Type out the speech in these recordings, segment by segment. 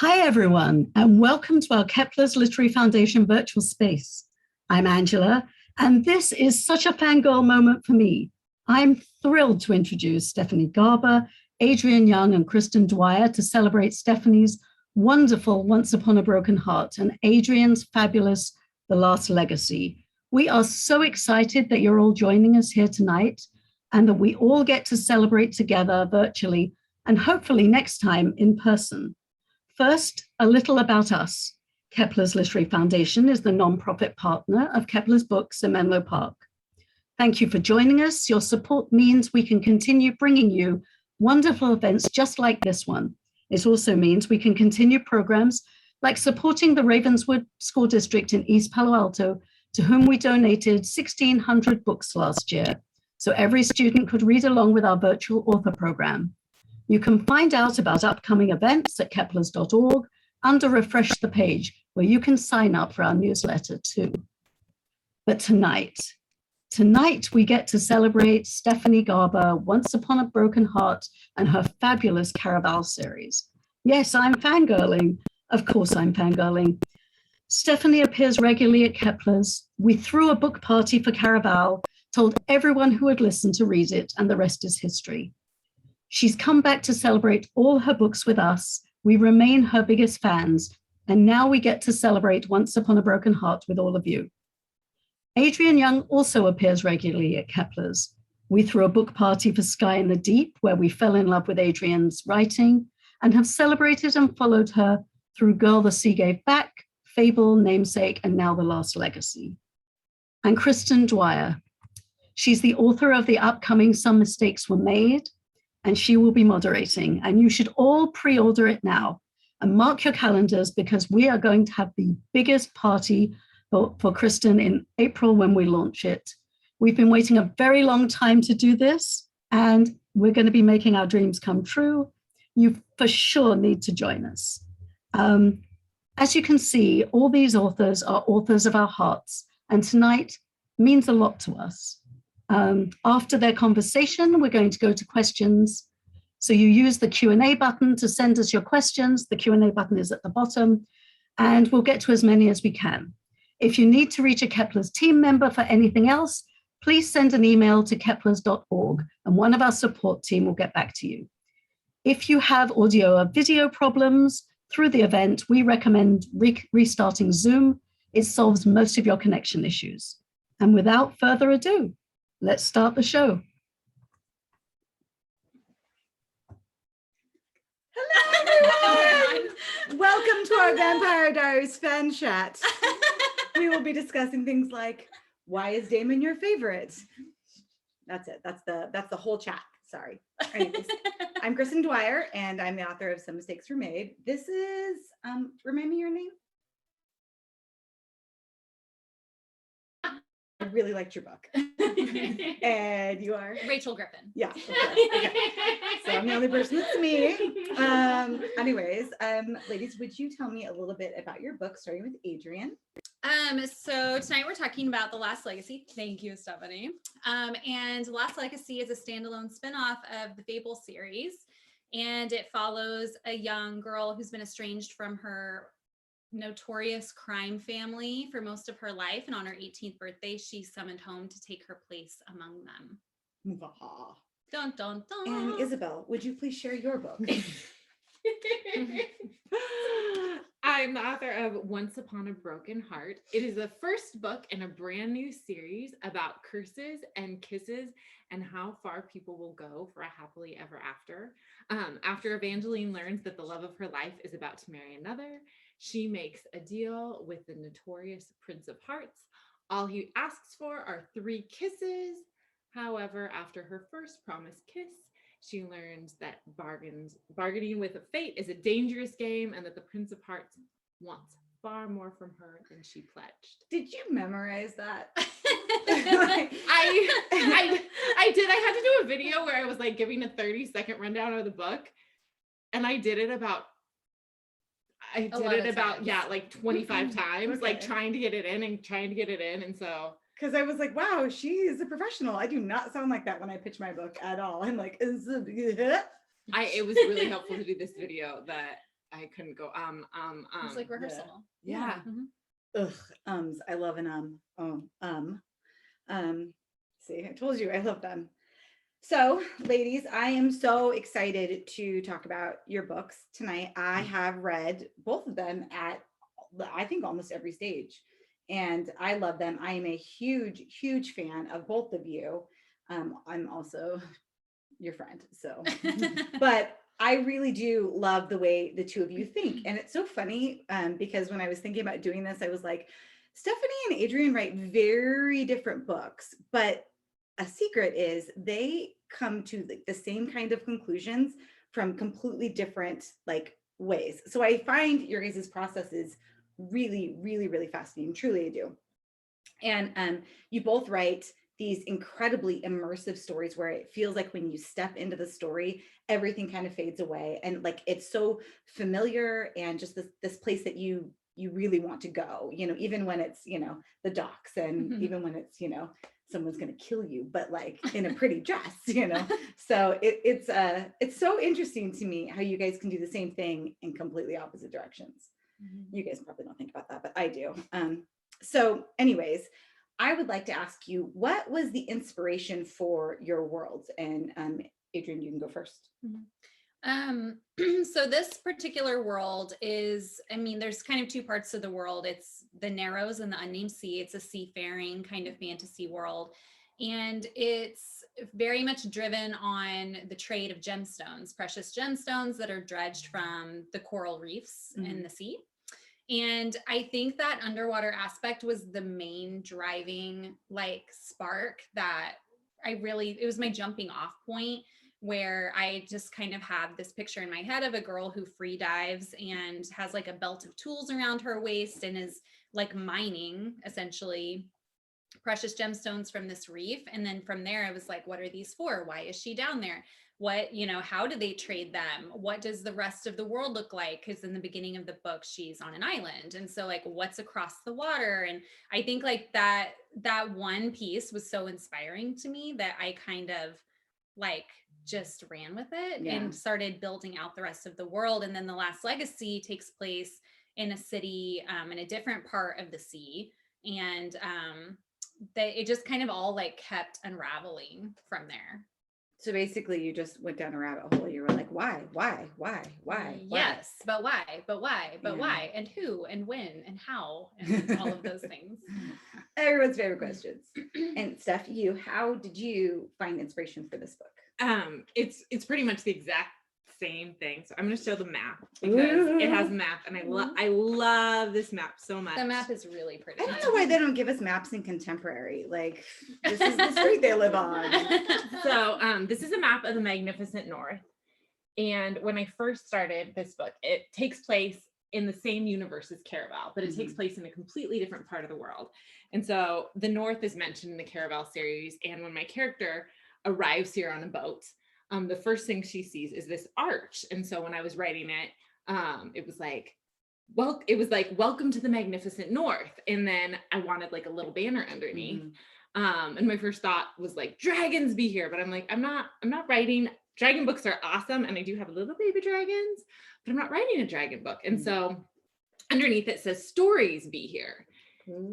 Hi, everyone, and welcome to our Kepler's Literary Foundation virtual space. I'm Angela, and this is such a fangirl moment for me. I'm thrilled to introduce Stephanie Garber, Adrienne Young, and Kristin Dwyer to celebrate Stephanie's wonderful Once Upon a Broken Heart and Adrienne's fabulous The Last Legacy. We are so excited that you're all joining us here tonight and that we all get to celebrate together virtually and hopefully next time in person. First, a little about us. Kepler's Literary Foundation is the nonprofit partner of Kepler's Books in Menlo Park. Thank you for joining us. Your support means we can continue bringing you wonderful events just like this one. It also means we can continue programs like supporting the Ravenswood School District in East Palo Alto, to whom we donated 1,600 books last year, so every student could read along with our virtual author program. You can find out about upcoming events at keplers.org under Refresh the Page, where you can sign up for our newsletter too. But tonight we get to celebrate Stephanie Garber, Once Upon a Broken Heart, and her fabulous Caraval series. Yes, I'm fangirling. Of course I'm fangirling. Stephanie appears regularly at Kepler's. We threw a book party for Caraval, told everyone who would listen to read it, and the rest is history. She's come back to celebrate all her books with us. We remain her biggest fans, and now we get to celebrate Once Upon a Broken Heart with all of you. Adrienne Young also appears regularly at Kepler's. We threw a book party for Sky in the Deep, where we fell in love with Adrienne's writing and have celebrated and followed her through Girl the Sea Gave Back, Fable, Namesake, and now The Last Legacy. And Kristin Dwyer. She's the author of the upcoming Some Mistakes Were Made, and she will be moderating. And you should all pre-order it now and mark your calendars, because we are going to have the biggest party for Kristin in April when we launch it. We've been waiting a very long time to do this, and we're going to be making our dreams come true. You for sure need to join us. As you can see, all these authors are authors of our hearts, and tonight means a lot to us. After their conversation, we're going to go to questions. So you use the Q&A button to send us your questions. The Q&A button is at the bottom, and we'll get to as many as we can. If you need to reach a Kepler's team member for anything else, please send an email to keplers.org, and one of our support team will get back to you. If you have audio or video problems through the event, we recommend restarting Zoom. It solves most of your connection issues. And without further ado, let's start the show. Hello, everyone. Welcome to our Vampire Diaries fan chat. We will be discussing things like, why is Damon your favorite? That's it. That's the whole chat. Sorry. Anyways, I'm Kristin Dwyer, and I'm the author of Some Mistakes Were Made. This is, remind me your name? I really liked your book. And you are? Rachel Griffin. Yeah. Okay. So I'm the only person that's me. Anyways, ladies, would you tell me a little bit about your book, starting with Adrienne? So tonight we're talking about The Last Legacy. Thank you, Stephanie. And Last Legacy is a standalone spinoff of the Fable series. And it follows a young girl who's been estranged from her notorious crime family for most of her life, and on her 18th birthday she's summoned home to take her place among them. Dun, dun, dun. And Isabel, would you please share your book? I'm the author of Once Upon a Broken Heart. It is the first book in a brand new series about curses and kisses and how far people will go for a happily ever after. After Evangeline learns that the love of her life is about to marry another, she makes a deal with the notorious Prince of Hearts. All he asks for are 3 kisses. However, after her first promised kiss, she learns that bargaining with a fate is a dangerous game, and that the Prince of Hearts wants far more from her than she pledged. Did you memorize that? I did. I had to do a video where I was like giving a 30-second rundown of the book, and I did it about like 25 times, okay. Like trying to get it in. And so, because I was like, wow, she is a professional. I do not sound like that when I pitch my book at all. I'm like, it was really helpful to do this video that I couldn't go, It's like rehearsal. yeah. Ugh, I love an see, I told you I love them. So, ladies, I am so excited to talk about your books tonight. I have read both of them at, I think, almost every stage, and I love them. I am a huge, huge fan of both of you. I'm also your friend, so, but I really do love the way the two of you think. And it's so funny because when I was thinking about doing this, I was like, Stephanie and Adrienne write very different books, but a secret is they come to the same kind of conclusions from completely different like ways. So I find your guys' process is really, really, really fascinating. Truly, I do. And you both write these incredibly immersive stories where it feels like when you step into the story, everything kind of fades away. And like, it's so familiar and just this place that you really want to go, you know, even when it's, you know, the docks and even when it's, you know, someone's going to kill you, but like in a pretty dress, you know? So it's so interesting to me how you guys can do the same thing in completely opposite directions. You guys probably don't think about that, but I do. So anyways, I would like to ask you, what was the inspiration for your worlds? And Adrienne, you can go first. So this particular world is, I mean, there's kind of two parts to the world. It's the Narrows and the Unnamed Sea. It's a seafaring kind of fantasy world. And it's very much driven on the trade of gemstones, precious gemstones that are dredged from the coral reefs in the sea. And I think that underwater aspect was the main driving like spark that it was my jumping off point, where I just kind of have this picture in my head of a girl who free dives and has like a belt of tools around her waist and is like mining essentially precious gemstones from this reef. And then from there, I was like, what are these for? Why is she down there? What, you know, how do they trade them? What does the rest of the world look like? Because in the beginning of the book, she's on an island. And so like, what's across the water? And I think like that one piece was so inspiring to me that I kind of like just ran with it and started building out the rest of the world. And then The Last Legacy takes place in a city in a different part of the sea. And it just kind of all like kept unraveling from there. So basically you just went down a rabbit hole. You were like, why? Yes, but why? And who and when and how and all of those things. Everyone's favorite questions. And Steph, how did you find inspiration for this book? It's pretty much the exact same thing. So I'm going to show the map because it has a map, and I love this map so much. The map is really pretty. I don't know why they don't give us maps in contemporary. Like, this is the street they live on. So this is a map of the magnificent North. And when I first started this book, it takes place in the same universe as Caraval, but it takes place in a completely different part of the world. And so the North is mentioned in the Caraval series. And when my character arrives here on a boat, the first thing she sees is this arch. And so when I was writing it, it was like, welcome to the magnificent North. And then I wanted like a little banner underneath. And my first thought was like, dragons be here. But I'm like, I'm not writing, dragon books are awesome. And I do have little baby dragons, but I'm not writing a dragon book. And so underneath it says stories be here.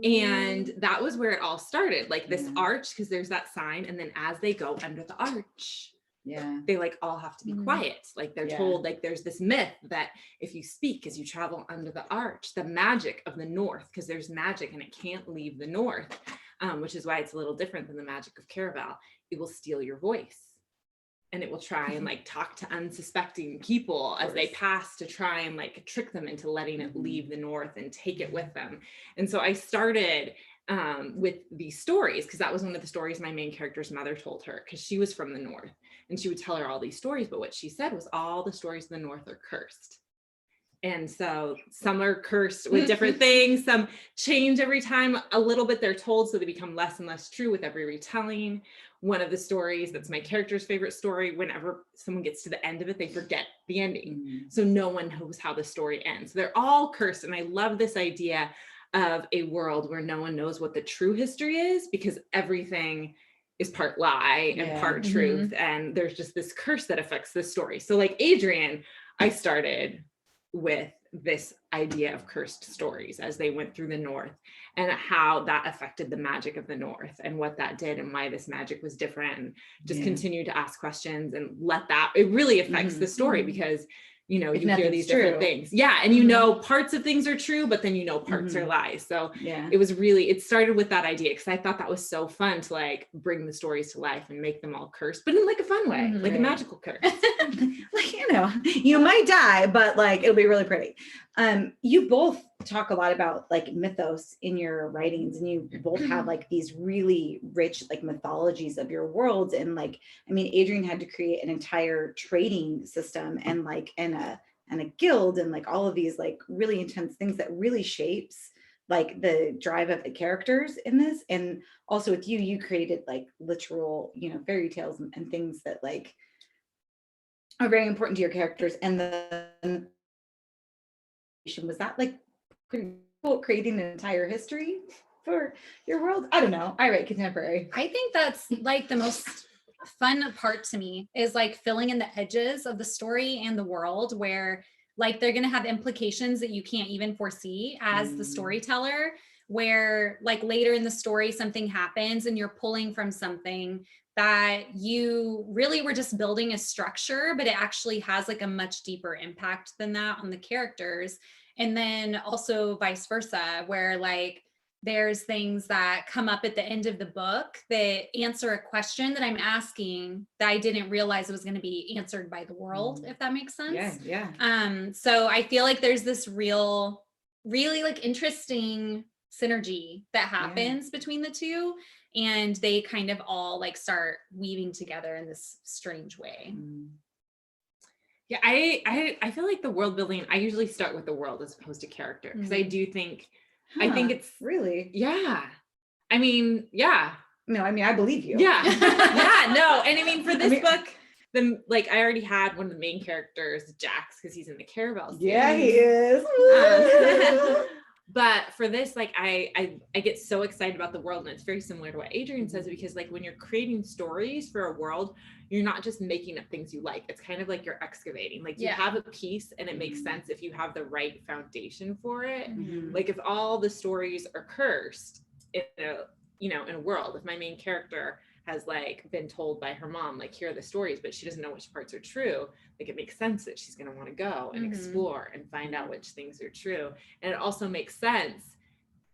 And that was where it all started, like this arch, because there's that sign. And then as they go under the arch, they like all have to be quiet. Like they're told, like there's this myth that if you speak as you travel under the arch, the magic of the North, because there's magic and it can't leave the North, which is why it's a little different than the magic of Caraval. It will steal your voice. And it will try and like talk to unsuspecting people as they pass to try and like trick them into letting it leave the North and take it with them. And so I started with these stories, because that was one of the stories my main character's mother told her, because she was from the North and she would tell her all these stories. But what she said was all the stories in the North are cursed. And so some are cursed with different things. Some change every time a little bit they're told, so they become less and less true with every retelling. One of the stories that's my character's favorite story, whenever someone gets to the end of it, they forget the ending. So no one knows how the story ends. They're all cursed. And I love this idea of a world where no one knows what the true history is, because everything is part lie and part truth. And there's just this curse that affects the story. So like Adrienne, I started with this idea of cursed stories as they went through the North, and how that affected the magic of the North and what that did and why this magic was different, and just continue to ask questions and let that, it really affects the story, because you know, If you hear these nothing's different true. things. Yeah. And you know, parts of things are true, but then you know, parts are lies. So Yeah. it was really, it started with that idea, because I thought that was so fun to like bring the stories to life and make them all cursed, but in like a fun way, like a magical curse. Like, you know, you might die, but like it'll be really pretty. You both talk a lot about like mythos in your writings, and you both have like these really rich like mythologies of your worlds. And like, I mean, Adrienne had to create an entire trading system and like and a guild and like all of these like really intense things that really shapes like the drive of the characters in this. And also with you, you created like literal, you know, fairy tales and things that like are very important to your characters. And the was that like pretty cool, creating an entire history for your world? I don't know. I write contemporary. I think that's like the most fun part to me, is like filling in the edges of the story and the world, where like they're going to have implications that you can't even foresee as the storyteller, where like later in the story something happens and you're pulling from something that you really were just building a structure, but it actually has like a much deeper impact than that on the characters. And then also vice versa, where like there's things that come up at the end of the book that answer a question that I'm asking that I didn't realize it was going to be answered by the world, if that makes sense. Yeah. So I feel like there's this really like interesting synergy that happens between the two, and they kind of all like start weaving together in this strange way. Yeah, I feel like the world building, I usually start with the world as opposed to character, because I do think, I think it's really, yeah. I mean, yeah. No, I mean, I believe you. Yeah. Yeah, no. And I mean, for this book, the like I already had one of the main characters, Jax, because he's in the Caravel series. Yeah, he is. But for this, like I get so excited about the world, and it's very similar to what Adrienne says, because like when you're creating stories for a world, you're not just making up things you like. It's kind of like you're excavating. Like you have a piece and it makes sense if you have the right foundation for it. Like if all the stories are cursed in a world, if my main character has like been told by her mom, like here are the stories, but she doesn't know which parts are true, like it makes sense that she's going to want to go and explore and find out which things are true. And it also makes sense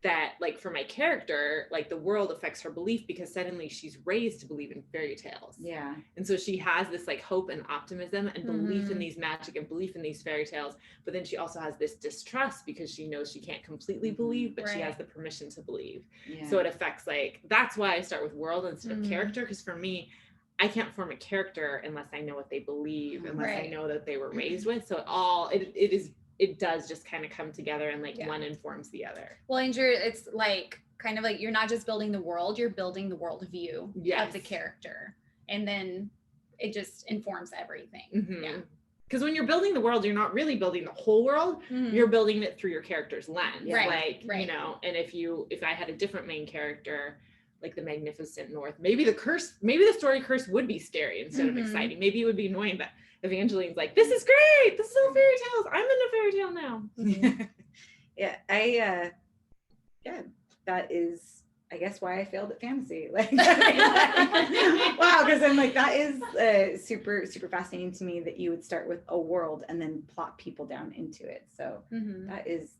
that like for my character, like the world affects her belief, because suddenly she's raised to believe in fairy tales. Yeah. And so she has this like hope and optimism and belief in these magic and belief in these fairy tales, but then she also has this distrust because she knows she can't completely believe, but she has the permission to believe. So it affects, like, that's why I start with world instead of character, because for me, I can't form a character unless I know what they believe, unless I know that they were raised with. So it does just kind of come together, and like one informs the other. Well, Andrew, it's like kind of like you're not just building the world, you're building the worldview of the character, and then it just informs everything. Yeah. Because when you're building the world, you're not really building the whole world. You're building it through your character's lens. You know, and if I had a different main character, like the Magnificent North, maybe the story curse would be scary instead of exciting. Maybe it would be annoying, but Evangeline's like, this is great. This is all fairy tales. I'm in a fairy tale now. That is, I guess, why I failed at fantasy. Like, wow, because I'm like, that is super, super fascinating to me that you would start with a world and then plot people down into it. So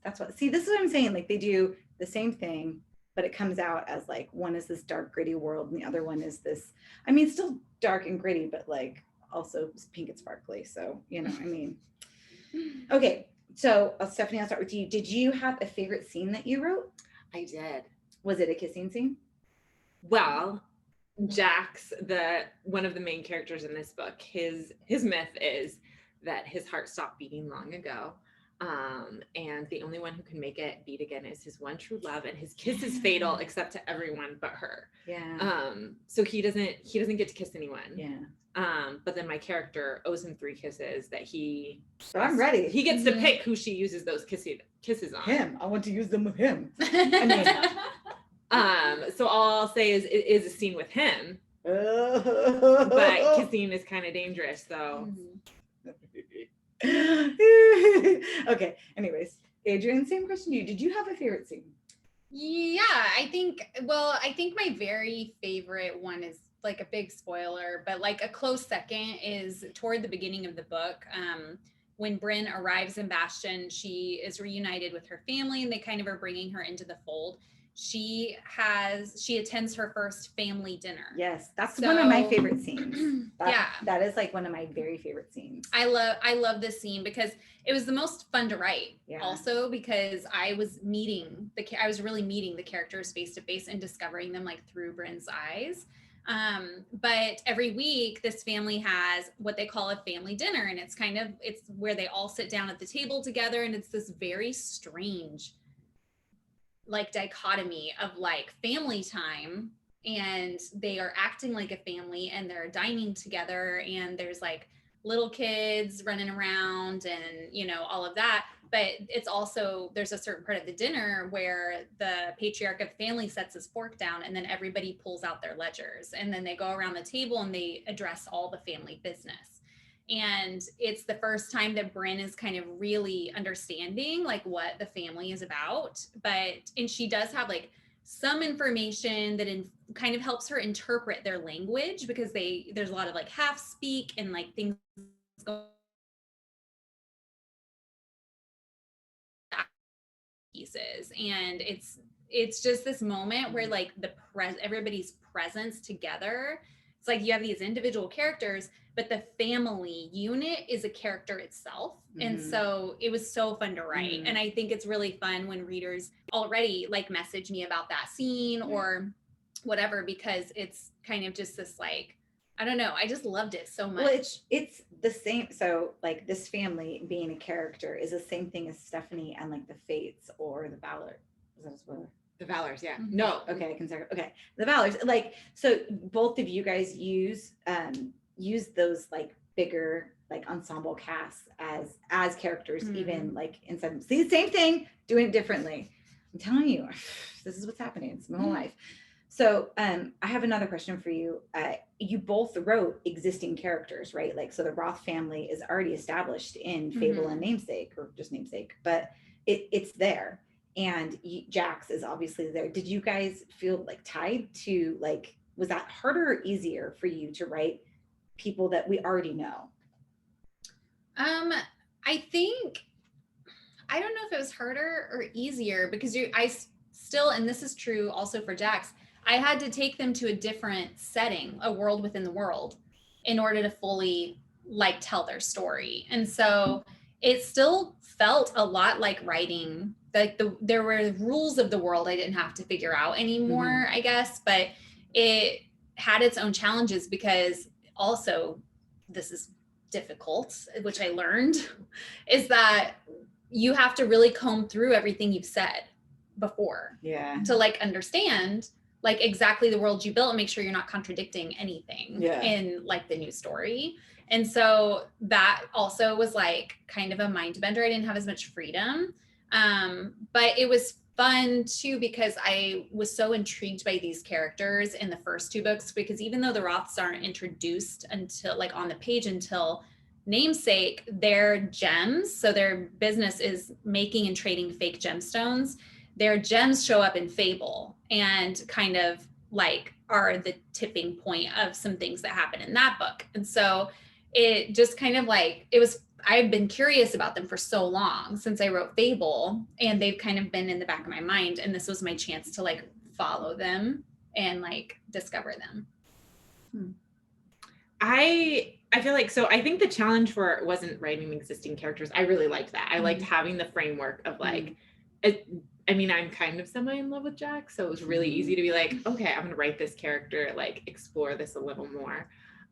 that's what, see, this is what I'm saying. Like they do the same thing, but it comes out as like, one is this dark, gritty world, and the other one is this, I mean, still dark and gritty, but like also pink and sparkly. So, you know, I mean, okay. So Stephanie, I'll start with you. Did you have a favorite scene that you wrote? I did. Was it a kissing scene? Well, Jax, one of the main characters in this book, his myth is that his heart stopped beating long ago. And the only one who can make it beat again is his one true love, and his kiss is fatal except to everyone but her. So he doesn't get to kiss anyone. But then my character owes him 3 kisses that so I'm ready. He gets to pick who she uses those kisses on. Him. I want to use them with him. So all I'll say is it is a scene with him, but kissing is kind of dangerous, so Okay. Anyways, Adrienne, same question to you. Did you have a favorite scene? Yeah, I think my very favorite one is like a big spoiler, but like a close second is toward the beginning of the book. When Brynn arrives in Bastion, she is reunited with her family and they kind of are bringing her into the fold. She attends her first family dinner. Yes, that's one of my favorite scenes. Yeah, that is like one of my very favorite scenes. I love this scene because it was the most fun to write. Yeah. Also because I was really meeting the characters face to face and discovering them like through Brynn's eyes. But every week this family has what they call a family dinner, and it's where they all sit down at the table together, and it's this very strange like dichotomy of like family time, and they are acting like a family and they're dining together, and there's like little kids running around and all of that. But it's also, there's a certain part of the dinner where the patriarch of the family sets his fork down and then everybody pulls out their ledgers and then they go around the table and they address all the family business. And it's the first time that Brynn is kind of really understanding like what the family is about. And she does have like some information that kind of helps her interpret their language, because there's a lot of like half speak and like things going pieces. And it's just this moment where like everybody's presence together. It's like you have these individual characters, but the family unit is a character itself. And so it was so fun to write. And I think it's really fun when readers already like message me about that scene or whatever, because it's kind of just this like, I don't know, I just loved it so much. Well, it's the same. So like this family being a character is the same thing as Stephanie and like the Fates or the Valor. Is that a spoiler? The Valors, yeah. Mm-hmm. No. Okay, I can say okay. The Valors, like, so both of you guys use those like bigger like ensemble casts as characters, even like in some, see the same thing, doing it differently. I'm telling you, this is what's happening. It's my whole life. So I have another question for you. You both wrote existing characters, right? Like, so the Roth family is already established in Fable and Namesake, or just Namesake, but it's there. And Jax is obviously there. Did you guys feel like tied to, like, was that harder or easier for you to write people that we already know? I think, I don't know if it was harder or easier, because I still, and this is true also for Jax, I had to take them to a different setting, a world within the world, in order to fully like tell their story. And so it still felt a lot like writing, like there were rules of the world I didn't have to figure out anymore, I guess, but it had its own challenges, because also this is difficult, which I learned, is that you have to really comb through everything you've said before to like understand like exactly the world you built and make sure you're not contradicting anything in like the new story. And so that also was like kind of a mind bender. I didn't have as much freedom. But it was fun too, because I was so intrigued by these characters in the first two books, because even though the Roths aren't introduced until like on the page until Namesake, they're gems. So their business is making and trading fake gemstones. Their gems show up in Fable and kind of like are the tipping point of some things that happen in that book. And so it just kind of like, I've been curious about them for so long since I wrote Fable, and they've kind of been in the back of my mind. And this was my chance to like follow them and like discover them. I feel like, so I think the challenge for it wasn't writing existing characters. I really liked that. I liked having the framework of like, I mean, I'm kind of semi in love with Jax, so it was really easy to be like, okay, I'm gonna write this character, like explore this a little more.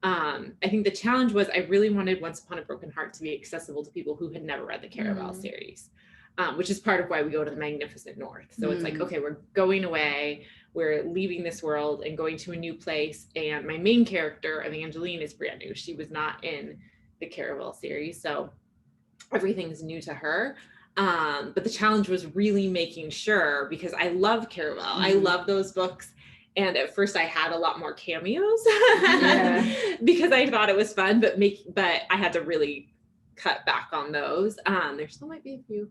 I think the challenge was I really wanted Once Upon a Broken Heart to be accessible to people who had never read the Caraval series, which is part of why we go to the Magnificent North. So it's like, okay, we're going away, we're leaving this world and going to a new place. And my main character, Evangeline, is brand new. She was not in the Caraval series, so everything's new to her. But the challenge was really making sure, because I love Caraval, I love those books. And at first I had a lot more cameos because I thought it was fun, but I had to really cut back on those. There still might be a few.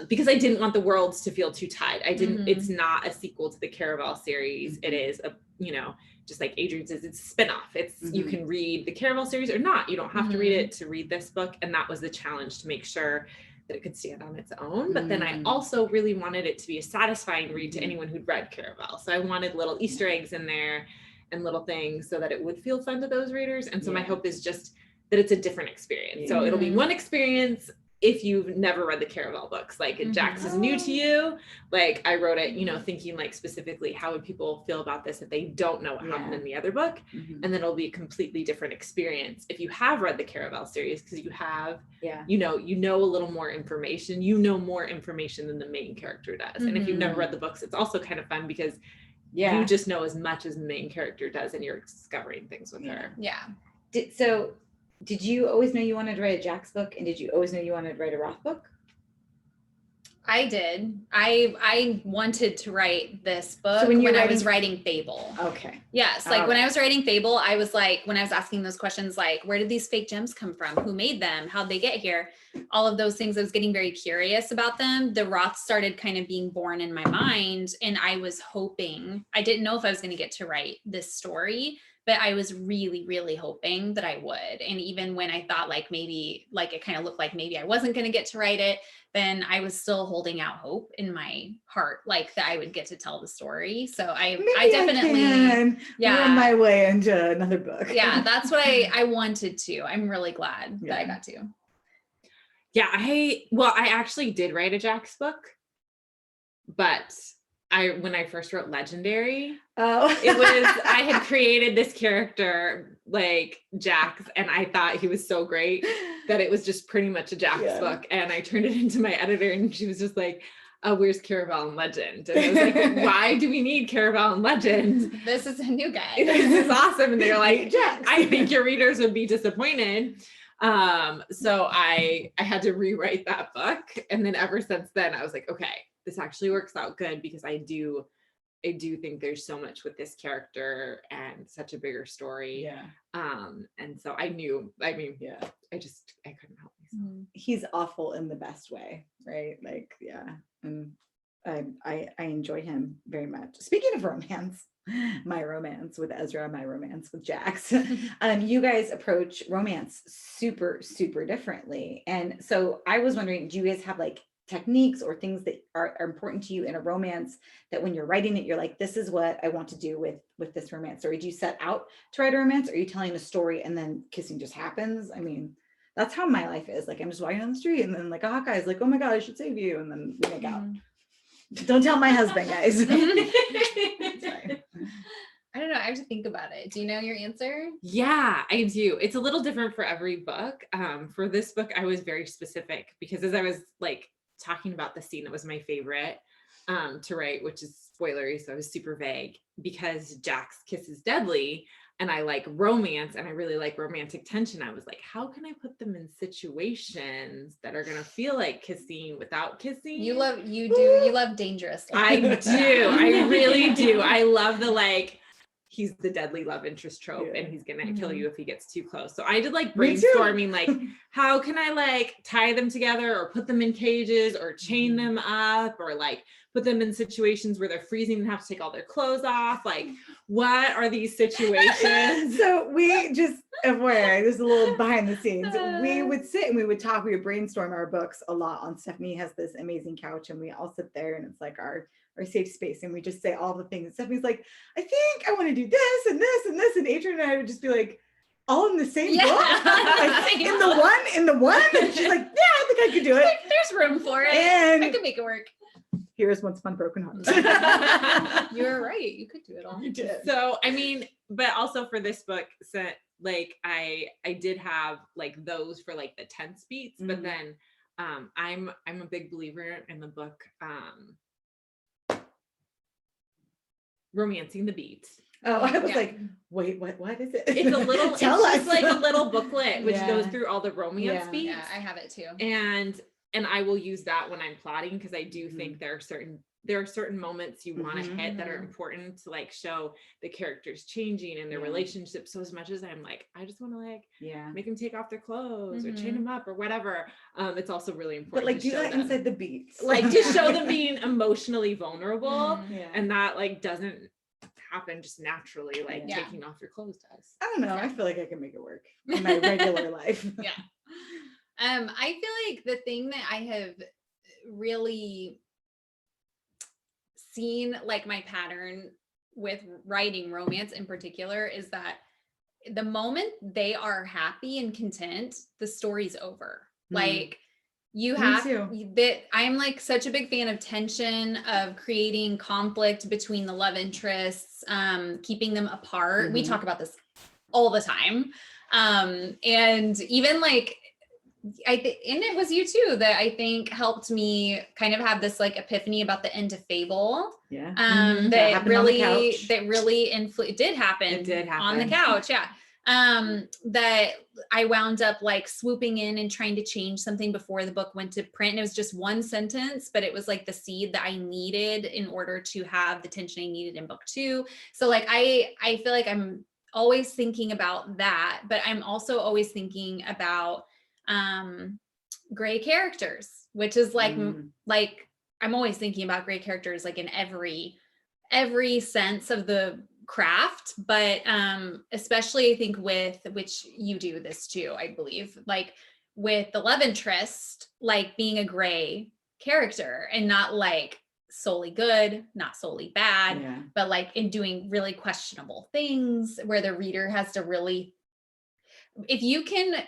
Because I didn't want the worlds to feel too tied. I didn't, it's not a sequel to the Caraval series. It is a, you know, just like Adrienne says, it's a spinoff. It's, you can read the Caraval series or not. You don't have to read it to read this book. And that was the challenge, to make sure that it could stand on its own. But then I also really wanted it to be a satisfying read to anyone who'd read Caraval. So I wanted little Easter eggs in there and little things so that it would feel fun to those readers. And so my hope is just that it's a different experience. So it'll be one experience if you've never read the Caraval books. Like Jax is new to you. Like I wrote it, you know, thinking like specifically, how would people feel about this if they don't know what happened in the other book? And then it'll be a completely different experience if you have read the Caraval series, because you have, you know a little more information. You know more information than the main character does. And if you've never read the books, it's also kind of fun because you just know as much as the main character does, and you're discovering things with her. Did you always know you wanted to write a Jax book? And did you always know you wanted to write a Roth book? I did. I wanted to write this book when I was writing Fable. Okay. Yes. Like when I was writing Fable, I was like, when I was asking those questions, like, where did these fake gems come from? Who made them? How'd they get here? All of those things, I was getting very curious about them. The Roth started kind of being born in my mind. And I was hoping, I didn't know if I was going to get to write this story, but I was really, really hoping that I would. And even when I thought like maybe, like it kind of looked like maybe I wasn't going to get to write it, then I was still holding out hope in my heart, like that I would get to tell the story. So I definitely, run my way into another book. Yeah, that's what I wanted to. I'm really glad that I got to. Yeah, I actually did write a Jax book, but when I first wrote Legendary, I had created this character like Jax, and I thought he was so great that it was just pretty much a Jax book. And I turned it into my editor, and she was just like, where's Caraval and Legend? And I was like, why do we need Caraval and Legend? This is a new guy. This is awesome. And they're like, Jax, I think your readers would be disappointed. So I had to rewrite that book. And then ever since then, I was like, okay, this actually works out good, because I do think there's so much with this character and such a bigger story. And so I couldn't help myself. He's awful in the best way, right? Like, and I enjoy him very much. Speaking of romance, my romance with Ezra, my romance with Jax, you guys approach romance super, super differently. And so I was wondering, do you guys have like techniques or things that are important to you in a romance that when you're writing it, you're like, this is what I want to do with this romance story? Do you set out to write a romance, or are you telling a story and then kissing just happens? I mean, that's how my life is. Like, I'm just walking down the street, and then like a Hawkeye is like, oh my God, I should save you. And then we make out. Don't tell my husband, guys. Sorry. I don't know. I have to think about it. Do you know your answer? Yeah, I do. It's a little different for every book. For this book, I was very specific, because as I was like talking about the scene that was my favorite to write, which is spoilery, so I was super vague, because Jax kisses Deadly, and I like romance, and I really like romantic tension. I was like, how can I put them in situations that are gonna feel like kissing without kissing? You love dangerous. I do. I really do. I love the like, he's the deadly love interest trope, and he's gonna kill you if he gets too close. So I did like brainstorming, like, how can I like tie them together, or put them in cages, or chain them up, or like put them in situations where they're freezing and have to take all their clothes off. Like, what are these situations? So we just, FYI, there's a little behind the scenes. We would sit and we would talk, we would brainstorm our books a lot. On Stephanie has this amazing couch, and we all sit there, and it's like our safe space, and we just say all the things. Stephanie's like, I think I want to do this and this and this, and Adrienne and I would just be like, all in the same book? Like, in the one? And she's like, yeah, I think I could do it. There's room for it. And I could make it work. Here's Once Upon a Broken Heart. You're right. You could do it all. You did. So, I mean, but also for this book, so like I did have like those for like the tense beats, but then I'm a big believer in the book Romancing the Beats. Oh, I was like, wait, what is it? It's a little, Tell us. Just like a little booklet which goes through all the romance beats. Yeah, I have it too. And I will use that when I'm plotting, because I do think there are certain there are certain moments you want to Mhm. hit that are important to like show the characters changing and their Yeah. relationships. So as much as I'm like, I just want to like Yeah. make them take off their clothes or chain Mhm. them up or whatever. It's also really important But like to do show that them, inside the beats. like to show them being emotionally vulnerable, Mhm. Yeah. and that like doesn't happen just naturally, like Yeah. taking off your clothes does. I don't know. I feel like I can make it work in my regular life. Yeah. I feel like the thing that I have really seen like my pattern with writing romance in particular is that the moment they are happy and content, the story's over. Like you Me have too. that. I'm like such a big fan of tension, of creating conflict between the love interests, keeping them apart. We Mhm. talk about this all the time. And even like and it was you too that I think helped me kind of have this like epiphany about the end of Fable. Yeah. Mhm. That happened on the couch. That really it did happen. It did on the happen. couch. Yeah. That I wound up like swooping in and trying to change something before the book went to print. And it was just one sentence, but it was like the seed that I needed in order to have the tension I needed in book 2. So like, I feel like I'm always thinking about that, but I'm also always thinking about gray characters, which is like like I'm always thinking about gray characters like in every sense of the craft, but especially I think with which you do this too, I believe, like with the love interest, like being a gray character and not like solely good, not solely bad, Yeah. but like in doing really questionable things where the reader has to really, if you can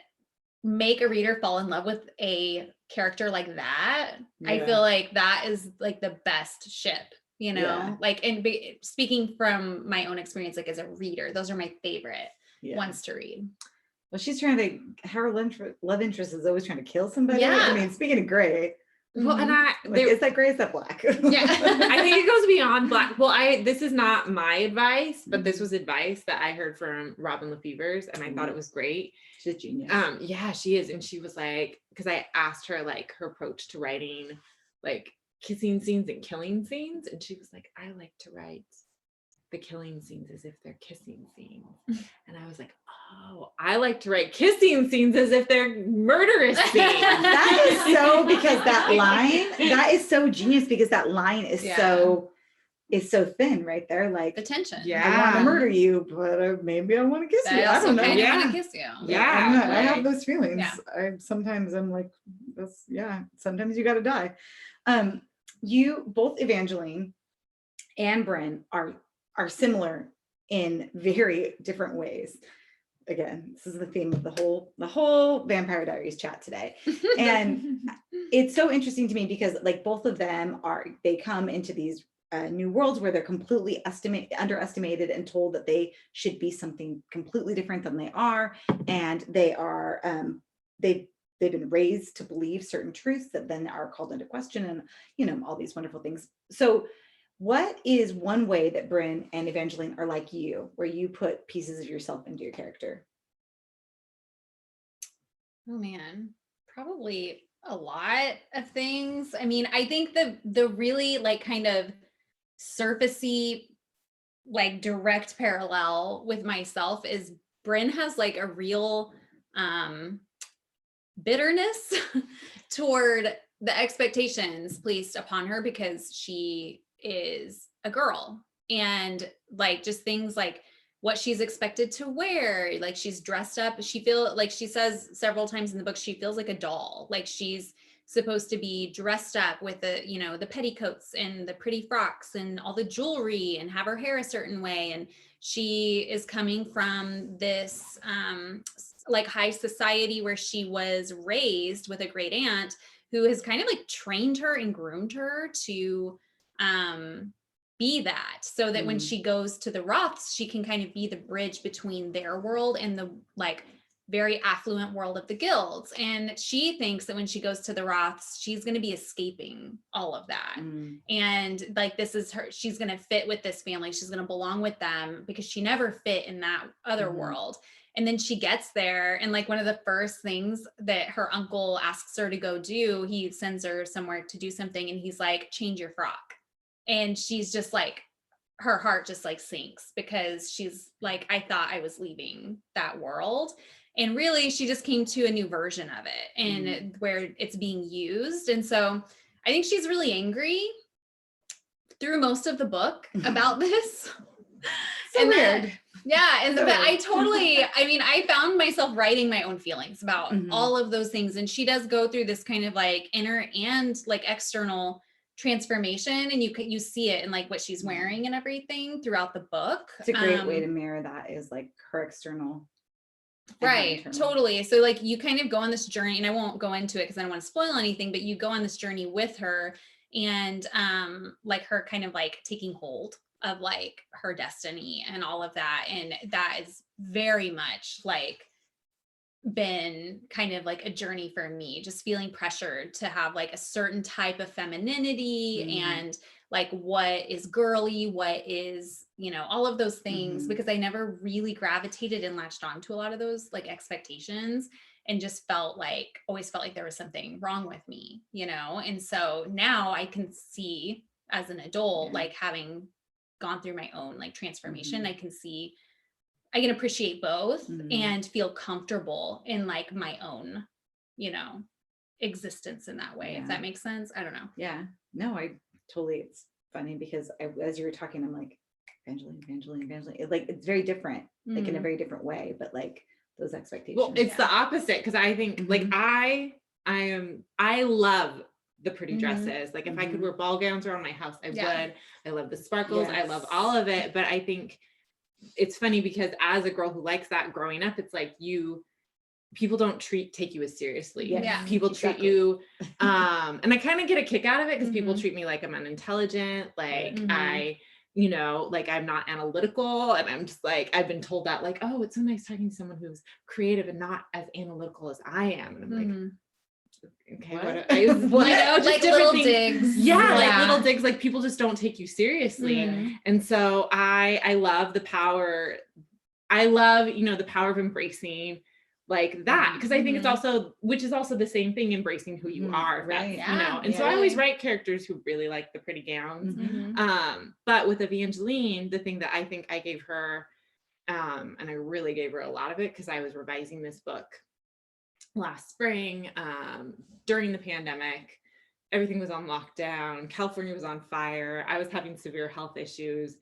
make a reader fall in love with a character like that, I Yeah. feel like that is like the best ship, you know. Yeah. Like, and speaking from my own experience, like as a reader, those are my favorite Yeah. ones to read. Well, she's trying to, her love interest is always trying to kill somebody. Yeah. I mean, speaking of gray, Well, and like, is that gray? Is that black? Yeah. I think it goes beyond black. Well, this is not my advice, but this was advice that I heard from Robin Lefevers, and I thought it was great. She's a genius. Yeah, she is. And she was like, because I asked her like her approach to writing like kissing scenes and killing scenes, and she was like, I like to write the killing scenes as if they're kissing scenes. And I was like, oh, I like to write kissing scenes as if they're murderous scenes. That is so, because that line, that is so genius, because that line is so thin right there. Like, The tension. Yeah. I want to murder you, but maybe I want to kiss you. I I also don't know. kind of Yeah. want to kiss you. Yeah. I have those feelings. Yeah. Sometimes I'm like, that's, sometimes you got to die. You both, Evangeline and Bryn, are similar in very different ways. Again, this is the theme of the whole Vampire Diaries chat today. And it's so interesting to me because like both of them they come into these new worlds where they're completely underestimated and told that they should be something completely different than they are. And they are, they've been raised to believe certain truths that then are called into question, and, you know, all these wonderful things. So what is one way that Bryn and Evangeline are like you, where you put pieces of yourself into your character? Oh man, probably a lot of things. I mean, I think the really like kind of surfacey, like direct parallel with myself is Bryn has like a real bitterness toward the expectations placed upon her because she is a girl, and like just things like what she's expected to wear, like she's dressed up, she says several times in the book she feels like a doll, like she's supposed to be dressed up with the petticoats and the pretty frocks and all the jewelry and have her hair a certain way, and she is coming from this like high society where she was raised with a great aunt who has kind of like trained her and groomed her to be that, so that when she goes to the Roths, she can kind of be the bridge between their world and the like very affluent world of the guilds. And she thinks that when she goes to the Roths, she's going to be escaping all of that. And like, this is her, she's going to fit with this family. She's going to belong with them because she never fit in that other world. And then she gets there, and like one of the first things that her uncle asks her to go do, he sends her somewhere to do something, and he's like, change your frock. And she's just like, her heart just like sinks because she's like, I thought I was leaving that world. And really she just came to a new version of it and where it's being used. And so I think she's really angry through most of the book about this. So and weird. And but I found myself writing my own feelings about all of those things. And she does go through this kind of like inner and like external transformation, and you see it in like what she's wearing and everything throughout the book. It's a great way to mirror that, is like her external. Right, totally. So like you kind of go on this journey, and I won't go into it because I don't want to spoil anything, but you go on this journey with her, and like her kind of like taking hold of like her destiny and all of that. And that is very much like been kind of like a journey for me, just feeling pressured to have like a certain type of femininity and like what is girly, what is, all of those things, because I never really gravitated and latched on to a lot of those like expectations, and just always felt like there was something wrong with me, And so now I can see as an adult, like having gone through my own like transformation, I can appreciate both and feel comfortable in like my own, existence in that way. If that makes sense. I don't know. Yeah, no, it's funny because as you were talking, I'm like, Evangeline. Like, it's very different, like in a very different way, but like those expectations. Well, it's the opposite. Cause I think like I love the pretty dresses. Like if I could wear ball gowns around my house, I would. I love the sparkles. I love all of it. But I think it's funny because as a girl who likes that growing up, it's like people don't take you as seriously. People treat you, and I kind of get a kick out of it because people treat me like I'm unintelligent. Like like I'm not analytical, and I'm just like, I've been told that like, oh, it's so nice talking to someone who's creative and not as analytical as I am. And I'm like, okay, what? Just like little things. digs. Like little digs, like people just don't take you seriously. And so I love the power. I love, the power of embracing like that. Cause I think it's also, which is also the same thing, embracing who you are. Right. And so I always write characters who really like the pretty gowns. But with Evangeline, the thing that I think I gave her, and I really gave her a lot of it, cause I was revising this book last spring, during the pandemic. Everything was on lockdown. California was on fire. I was having severe health issues,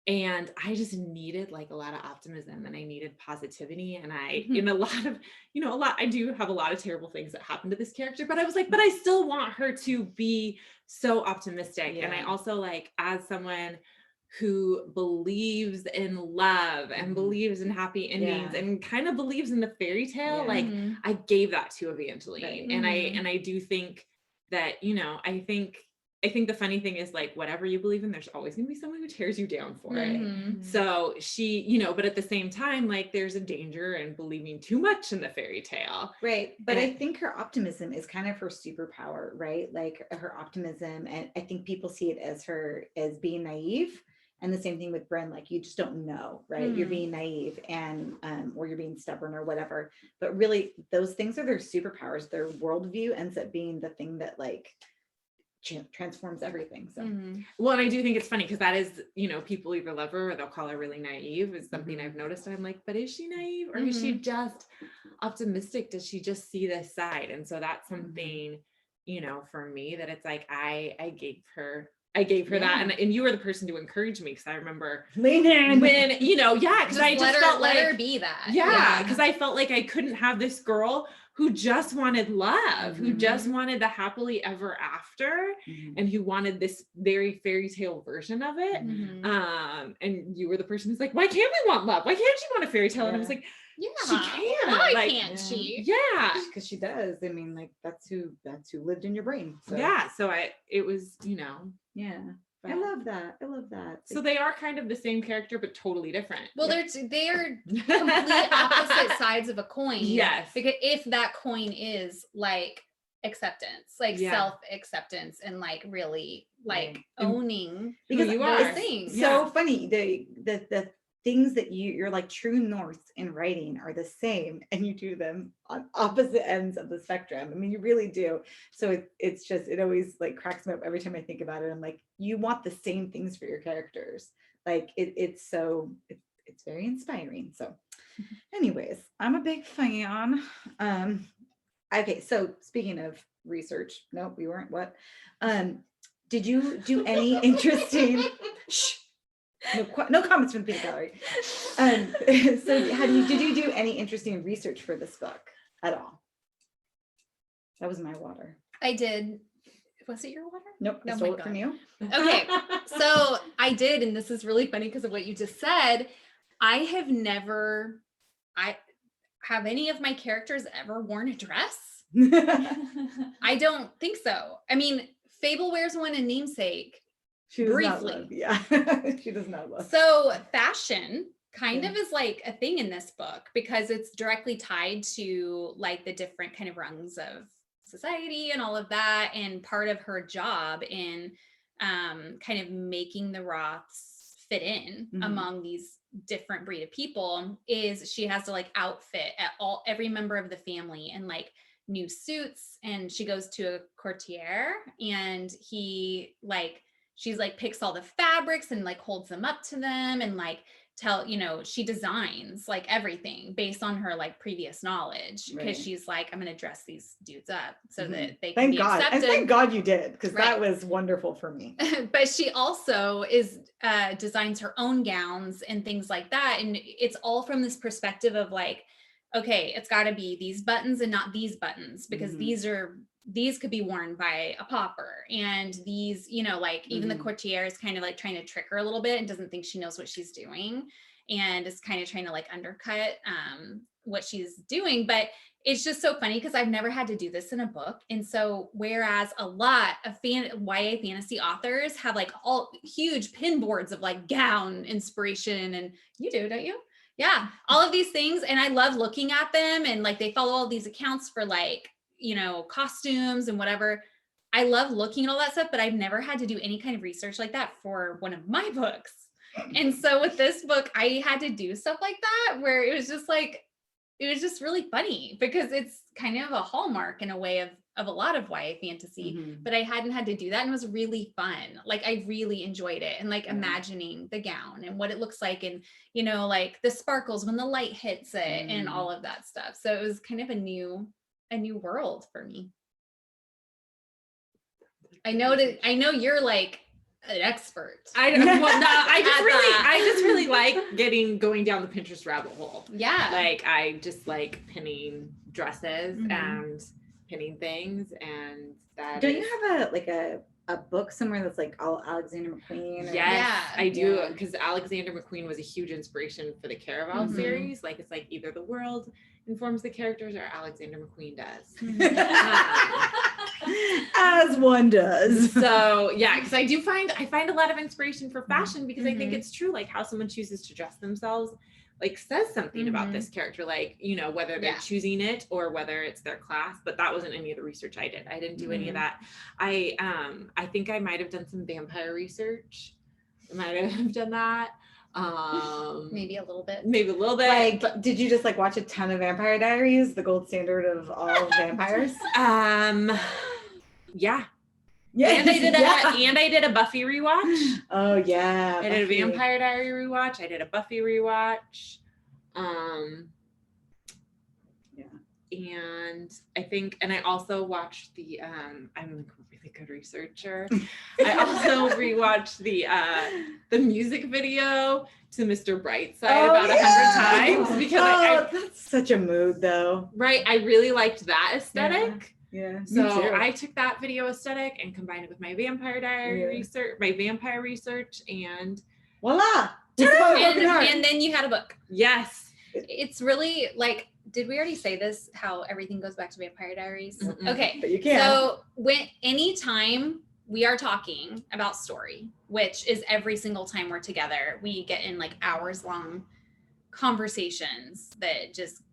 and I just needed like a lot of optimism, and I needed positivity. And I do have a lot of terrible things that happened to this character, but I was like, but I still want her to be so optimistic. And I also, like, as someone who believes in love and believes in happy endings and kind of believes in the fairy tale, like I gave that to Evangeline. And I do think that, I think the funny thing is, like, whatever you believe in, there's always gonna be someone who tears you down for it. So she, but at the same time, like, there's a danger in believing too much in the fairy tale. Right. But I think her optimism is kind of her superpower, right? Like her optimism. And I think people see it as being naive. And the same thing with Bren, like, you just don't know, right? You're being naive and, or you're being stubborn or whatever, but really those things are their superpowers. Their worldview ends up being the thing that like transforms everything. So, well, and I do think it's funny because that is, people either love her or they'll call her really naive, is something I've noticed. I'm like, but is she naive, or is she just optimistic? Does she just see this side? And so that's something, for me, that it's like, I gave her that, and you were the person to encourage me, because I remember lean in when, because I just felt let like, her be that. because I felt like I couldn't have this girl who just wanted love, who just wanted the happily ever after, and who wanted this very fairy tale version of it. And you were the person who's like, why can't we want love? Why can't she want a fairy tale? And I was like, she can. Why like, can't she? Yeah, because she does. I mean, like, that's who lived in your brain. So. Yeah. So it was, Yeah. I love that. So they are kind of the same character, but totally different. Well, they're complete opposite sides of a coin. Yes. Because if that coin is like acceptance, like self-acceptance, and like really like owning because you are things. So funny. The things that you're like true north in writing are the same, and you do them on opposite ends of the spectrum. I mean, you really do. So it's just, it always like cracks me up every time I think about it. I'm like, you want the same things for your characters. Like it's very inspiring. So anyways, I'm a big fan. Okay, so speaking of research, no, we weren't. What? Did you do any interesting? Shh. No comments from the peanut gallery. So did you do any interesting research for this book at all? That was my water. I did. Was it your water? Nope, I Oh stole my it from God. you. Okay, so I did, and this is really funny because of what you just said. Have any of my characters ever worn a dress? I don't think so. I mean, Fable wears one in Namesake. She does not Briefly. love, yeah. She does not love. So fashion kind of is like a thing in this book because it's directly tied to like the different kind of rungs of society and all of that. And part of her job in kind of making the Roths fit in among these different breed of people is she has to like outfit every member of the family in like new suits. And she goes to a courtier and she's like picks all the fabrics and like holds them up to them and like she designs like everything based on her like previous knowledge because she's like, I'm going to dress these dudes up so that they can be accepted. And thank God you did, because that was wonderful for me. But she also designs her own gowns and things like that. And it's all from this perspective of like, okay, it's got to be these buttons and not these buttons because these could be worn by a pauper, and these, like even the courtier is kind of like trying to trick her a little bit and doesn't think she knows what she's doing and is kind of trying to like undercut what she's doing. But it's just so funny because I've never had to do this in a book. And so whereas a lot of YA fantasy authors have like all huge pin boards of like gown inspiration, and you do, don't you? Yeah, all of these things. And I love looking at them, and like they follow all these accounts for like, costumes and whatever. I love looking at all that stuff, but I've never had to do any kind of research like that for one of my books. And so with this book, I had to do stuff like that where it was just really funny because it's kind of a hallmark in a way of a lot of YA fantasy, but I hadn't had to do that. And it was really fun. Like I really enjoyed it, and like imagining the gown and what it looks like, and like the sparkles when the light hits it and all of that stuff. So it was kind of a new world for me. I know you're like an expert. I just really like going down the Pinterest rabbit hole. Yeah. Like I just like pinning dresses and pinning things, and that. Don't you have a book somewhere that's like all Alexander McQueen? Yes, I do, because Alexander McQueen was a huge inspiration for the Caraval series. Like it's like either the world informs the characters or Alexander McQueen does. As one does. So yeah, because I find a lot of inspiration for fashion because I think it's true, like how someone chooses to dress themselves like says something about this character, like whether they're choosing it or whether it's their class. But that wasn't any of the research I did. I didn't do any of that. I think I might have done some vampire research. I might have done that. Maybe a little bit. Like, did you just like watch a ton of Vampire Diaries, the gold standard of all vampires? Yeah. Yeah. And I did a Buffy rewatch. Oh yeah. I did a Vampire Diary rewatch. I did a Buffy rewatch. And I think, and I also watched the I'm like a really good researcher. I also rewatched the music video to Mr. Brightside about 100 times because that's such a mood though. Right. I really liked that aesthetic. Yeah. So I took that video aesthetic and combined it with my Vampire Diary research, my vampire research, and voila. And then you had a book. Yes. It's really like, did we already say this? How everything goes back to Vampire Diaries? Okay. But you can. So anytime we are talking about story, which is every single time we're together, we get in like hours long conversations that just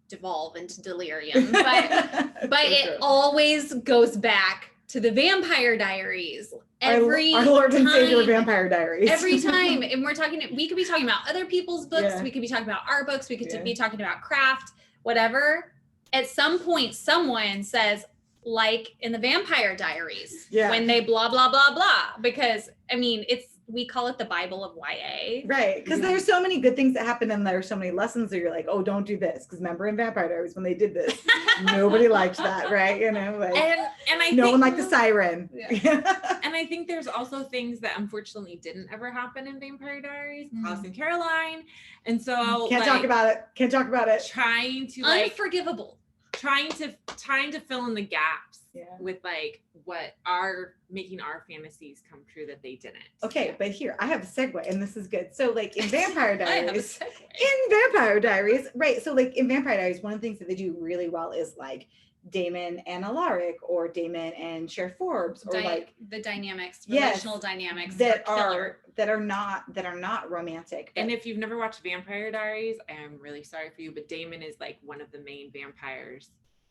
devolve into delirium. But it always goes back to the Vampire Diaries. every our Lord and Savior time. Vampire Diaries. Every time. And we could be talking about other people's books. Yeah. We could be talking about our books. We could Yeah. be talking about craft, whatever. At some point, someone says, like in the Vampire Diaries, Yeah. when they blah, blah, blah, blah. Because, I mean, we call it the Bible of YA. Right, because there's so many good things that happen and there's so many lessons that you're like, oh, don't do this. Because remember in Vampire Diaries when they did this, nobody liked that, right? You know, like And I no think, one liked the siren. Yeah. and I think there's also things that unfortunately didn't ever happen in Vampire Diaries, Mm. Alice and Caroline. And so Can't talk about it. Can't talk about it. trying to like Unforgivable. trying to fill in the gaps Yeah. with like what are making our fantasies come true that they didn't. Okay, but here I have a segue, and this is good. So, like in Vampire I have a Diaries, segue. in Vampire Diaries, right? So, like in Vampire Diaries, one of the things that they do really well is like Damon and Alaric, or Damon and Sheriff Forbes, or like the dynamics, Yes, relational dynamics that are killer. are not romantic. And but- if you've never watched Vampire Diaries, I am really sorry for you, but Damon is like one of the main vampires.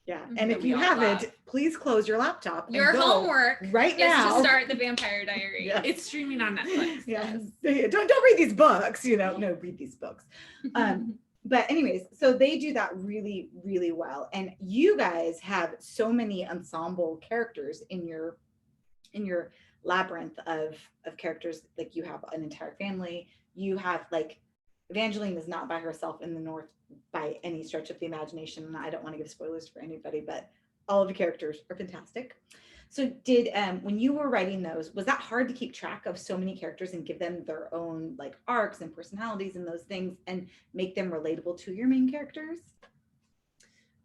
yeah, Mhm. and That if we you all haven't, love. please close your laptop. and Your go homework right is now. to start the Vampire Diaries. Yeah. It's streaming on Netflix. Yes. Yeah, don't read these books. You know, no, read these books. But anyways, so they do that really, really well. And you guys have so many ensemble characters in your labyrinth of characters. Like you have an entire family. You have like Evangeline is not by herself in the North by any stretch of the imagination. And I don't want to give spoilers for anybody, but all of the characters are fantastic. So did when you were writing those, was that hard to keep track of so many characters and give them their own like arcs and personalities and those things and make them relatable to your main characters?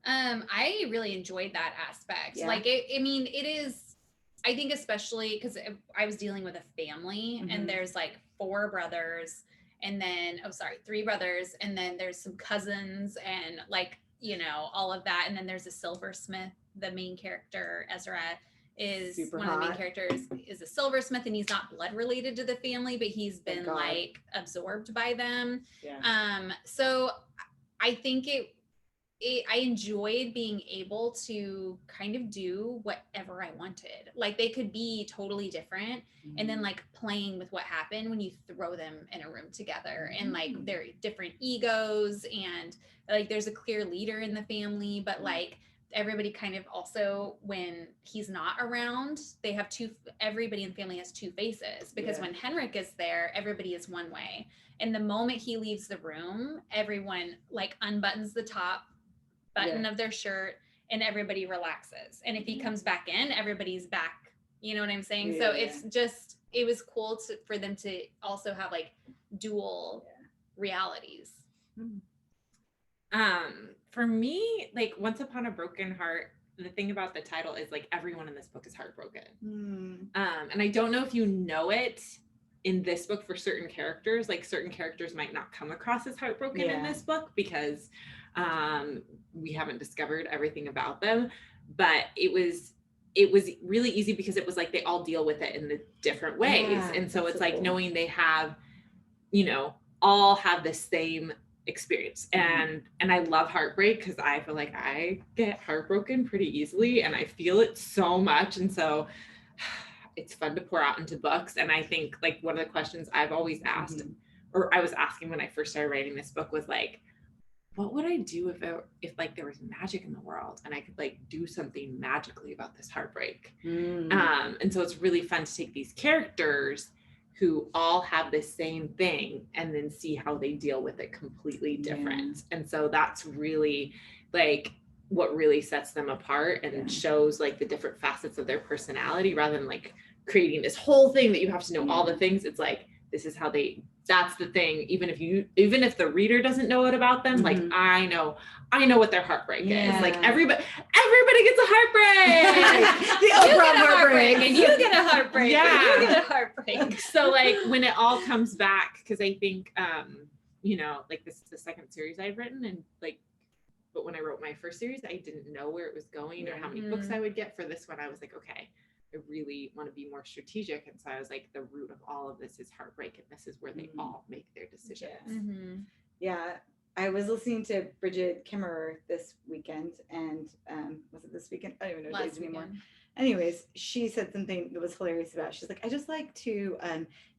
I really enjoyed that aspect. Yeah. Like it is, I think especially because I was dealing with a family Mhm. and there's like 4 brothers and then, three brothers. And then there's some cousins and like, you know, all of that. And then there's a silversmith, the main character, Ezra, is Super one of the main hot. characters, is a silversmith, and he's not blood related to the family, but he's Thank been God. like absorbed by them. Yeah. So I think I enjoyed being able to kind of do whatever I wanted. Like they could be totally different, and then like playing with what happened when you throw them in a room together, and like they're different egos, and like there's a clear leader in the family, but like everybody kind of also, when he's not around, they have everybody in the family has 2 faces, because Yeah. when Henrik is there, everybody is one way. And the moment he leaves the room, everyone like unbuttons the top button of their shirt and everybody relaxes. And if he comes back in, everybody's back. You know what I'm saying? So Yeah. it's just, it was cool for them to also have like dual realities. For me, like Once Upon a Broken Heart, the thing about the title is like everyone in this book is heartbroken. And I don't know if you know it in this book for certain characters, like certain characters might not come across as heartbroken in this book because we haven't discovered everything about them, but it was really easy because it was like they all deal with it in the different ways. Yeah, and so that's it's so like cool. knowing they have, you know, all have the same experience. And I love heartbreak because I feel like I get heartbroken pretty easily and I feel it so much. And so it's fun to pour out into books. And I think like one of the questions I've always asked, or I was asking when I first started writing this book, was like, what would I do if like there was magic in the world and I could like do something magically about this heartbreak? And so it's really fun to take these characters who all have the same thing and then see how they deal with it completely different. And so that's really like what really sets them apart and shows like the different facets of their personality, rather than like creating this whole thing that you have to know all the things. It's like, this is how that's the thing. Even if the reader doesn't know it about them, like I know what their heartbreak is. Like everybody gets a heartbreak. The You Oprah get a heartbreak heartbreak. and you get a heartbreak. Yeah. And you get a heartbreak. So like when it all comes back, because I think you know, like this is the second series I've written, and like, but when I wrote my first series, I didn't know where it was going or how many books I would get. For this one, I was like, okay, I really want to be more strategic. And so I was like, the root of all of this is heartbreak, and this is where they all make their decisions. Yeah. I was listening to Bridget Kimmerer this weekend, and was it this weekend? I don't even know Last days anymore. weekend. Anyways, she said something that was hilarious about. She's like, I just like to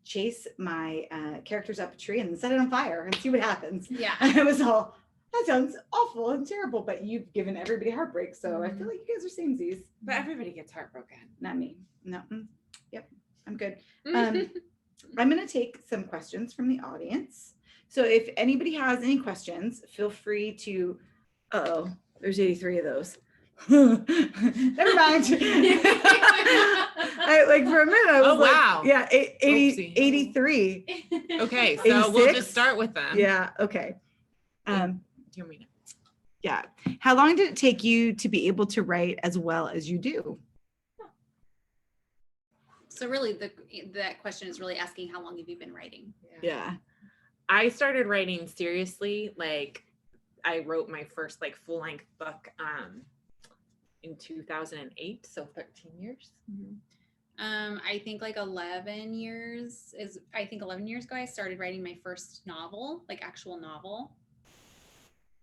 chase my characters up a tree and then set it on fire and see what happens. Yeah. And I was all, that sounds awful and terrible, but you've given everybody heartbreak, so I feel like you guys are samesies. But everybody gets heartbroken. Not me. No. Yep. I'm good. I'm going to take some questions from the audience. So if anybody has any questions, feel free to, there's 83 of those. Never mind. I, like for a minute, I was wow. yeah, 80, 83. Okay, so we'll 86? just start with them. Yeah, okay. Do you mean it? Yeah. How long did it take you to be able to write as well as you do? So really that question is really asking how long have you been writing? Yeah. I started writing seriously, like I wrote my first like full-length book in 2008, so 13 years. I think like 11 years ago I started writing my first novel, like actual novel.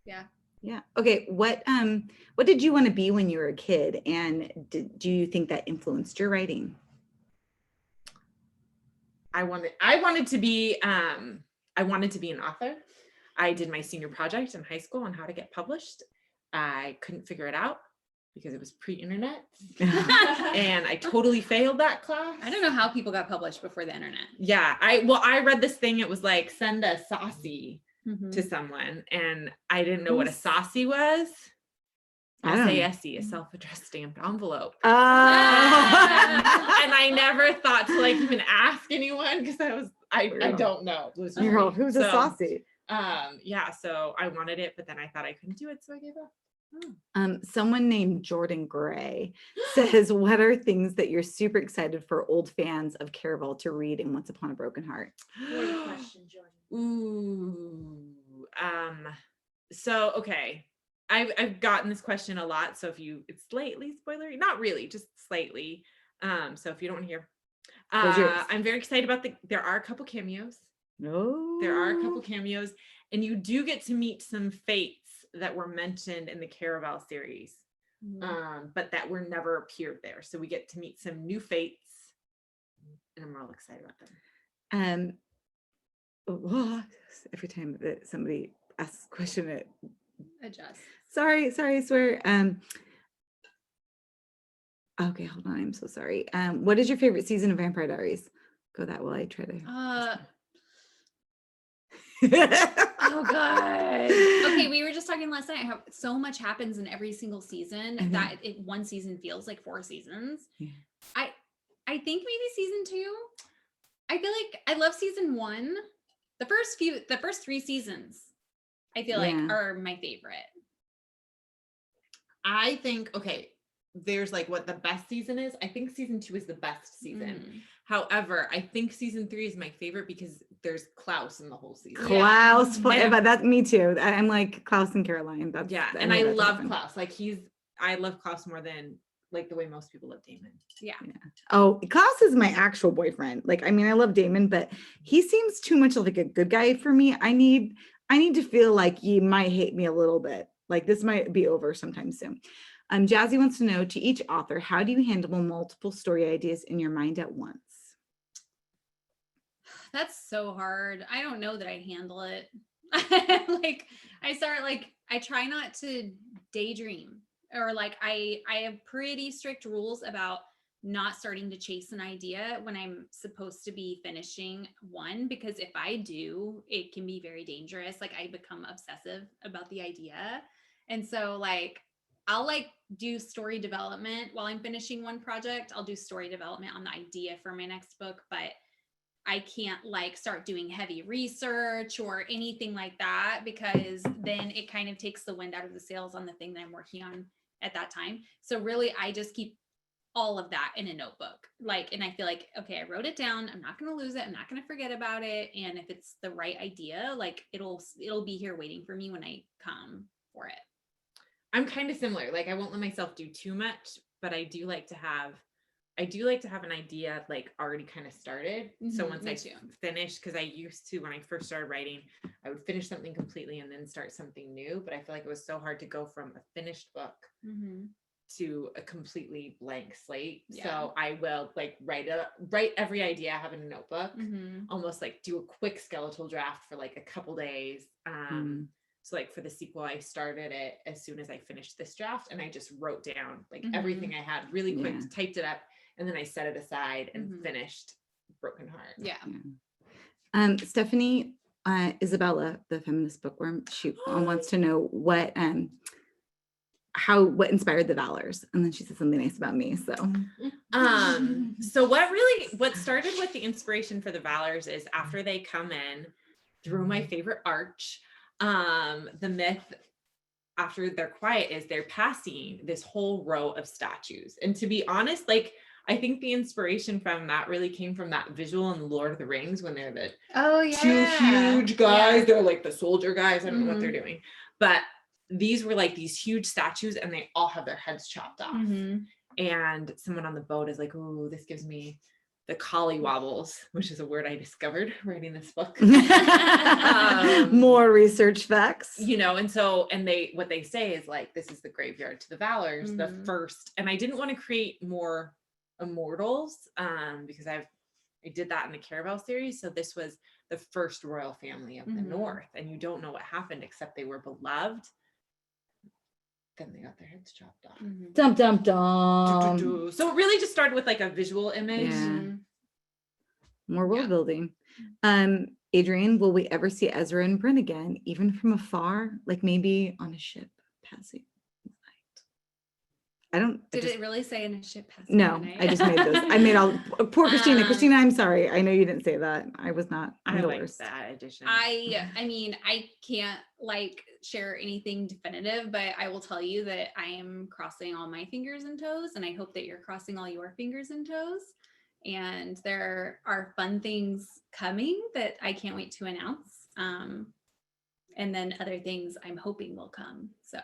Yeah. Yeah. Okay. What did you want to be when you were a kid, and do you think that influenced your writing? I wanted to be an author. I did my senior project in high school on how to get published. I couldn't figure it out because it was pre-internet and I totally failed that class. I don't know how people got published before the internet. Yeah. I read this thing. It was like, send a saucy to someone, and I didn't know what a saucy was. SASE, a self-addressed stamped envelope. And I never thought to like even ask anyone because I don't know. You're all, who's a saucy? Yeah, so I wanted it, but then I thought I couldn't do it, so I gave up. Someone named Jordan Gray says, what are things that you're super excited for old fans of Caraval to read in Once Upon a Broken Heart? Great question, Jordan. Ooh. So okay. I've gotten this question a lot. So if it's slightly spoilery, not really, just slightly. So if you don't want to hear, I'm very excited about there are a couple cameos. There are a couple cameos, and you do get to meet some fates that were mentioned in the Caraval series, but that were never appeared there. So we get to meet some new fates, and I'm real excited about them. Every time that somebody asks a question, it Adjust. Sorry, I swear. Okay, hold on. I'm so sorry. What is your favorite season of Vampire Diaries? Go that while I try to. Oh God. Okay, we were just talking last night how so much happens in every single season that one season feels like 4 seasons. Yeah. I think maybe season 2. I feel like I love season 1. The first 3 seasons, I feel like are my favorite. I think, okay, there's like what the best season is. I think season 2 is the best season. However, I think season 3 is my favorite because there's Klaus in the whole season. Klaus, but that's me too. I'm like Klaus and Caroline. And I love Klaus. Like I love Klaus more than like the way most people love Damon. Yeah. Oh, Klaus is my actual boyfriend. Like, I mean, I love Damon, but he seems too much like a good guy for me. I need to feel like he might hate me a little bit. Like this might be over sometime soon. Jazzy wants to know, to each author, how do you handle multiple story ideas in your mind at once? That's so hard. I don't know that I handle it. I try not to daydream, or like I have pretty strict rules about not starting to chase an idea when I'm supposed to be finishing one, because if I do, it can be very dangerous. Like I become obsessive about the idea. And so like, I'll like do story development while I'm finishing one project. I'll do story development on the idea for my next book, but I can't like start doing heavy research or anything like that, because then it kind of takes the wind out of the sails on the thing that I'm working on at that time. So really, I just keep all of that in a notebook. Like, and I feel like, okay, I wrote it down. I'm not going to lose it. I'm not going to forget about it. And if it's the right idea, like it'll be here waiting for me when I come for it. I'm kind of similar. Like I won't let myself do too much, but I do like to have I do like to have an idea like already kind of started. So Mhm, once me I too. finish, because I used to, when I first started writing, I would finish something completely and then start something new. But I feel like it was so hard to go from a finished book to a completely blank slate. Yeah. So I will like write every idea I have in a notebook, almost like do a quick skeletal draft for like a couple days. So like for the sequel, I started it as soon as I finished this draft, and I just wrote down like everything I had really quick, typed it up, and then I set it aside and finished Broken Heart. Yeah. Stephanie, Isabella, the feminist bookworm, she wants to know what inspired the Valors, and then she said something nice about me. So So what started with the inspiration for the Valors is after they come in through my favorite arch, the myth after they're quiet is they're passing this whole row of statues. And to be honest, like I think the inspiration from that really came from that visual in Lord of the Rings when they're the two huge guys. They're like the soldier guys. I don't know what they're doing, but these were like these huge statues, and they all have their heads chopped off. And someone on the boat is like, "Oh, this gives me the collie wobbles," which is a word I discovered writing this book. More research facts, and what they say is like, this is the graveyard to the Valors, the first. And I didn't want to create more immortals because I did that in the Caravel series. So this was the first royal family of the North, and you don't know what happened except they were beloved. Then they got their heads chopped off. Dum dum dum. So it really just started with like a visual image. More world building. Adrienne, will we ever see Ezra and Bryn again, even from afar, like maybe on a ship passing? Did it really say in a ship passing? No, I just made those. I made all poor Christina. Christina, I'm sorry. I know you didn't say that. I was not. I like that addition. I mean, I can't like share anything definitive, but I will tell you that I am crossing all my fingers and toes, and I hope that you're crossing all your fingers and toes. And there are fun things coming that I can't wait to announce. And then other things I'm hoping will come. So,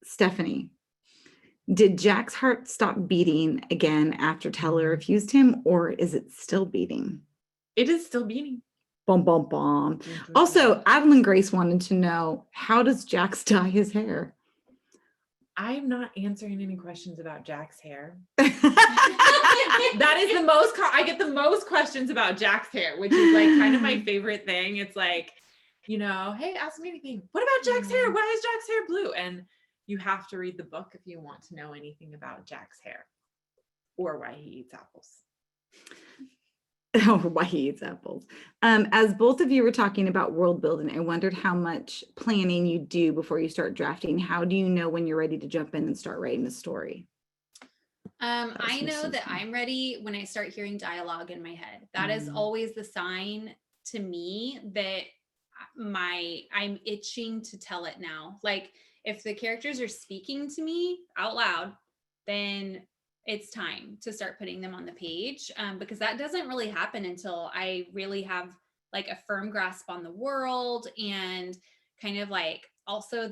Stephanie, did Jack's heart stop beating again after Teller refused him, or is it still beating? It is still beating. Bum, bum, bum. Also, Adeline Grace wanted to know, how does Jax dye his hair? I'm not answering any questions about Jack's hair. That is I get the most questions about Jack's hair, which is like kind of my favorite thing. It's like, hey, ask me anything. What about Jack's hair? Why is Jack's hair blue? And you have to read the book if you want to know anything about Jack's hair or why he eats apples. Or why he eats apples. As both of you were talking about world building, I wondered how much planning you do before you start drafting. How do you know when you're ready to jump in and start writing the story? I know that I'm ready when I start hearing dialogue in my head. That is always the sign to me that I'm itching to tell it now. Like if the characters are speaking to me out loud, then it's time to start putting them on the page, because that doesn't really happen until I really have like a firm grasp on the world and kind of like also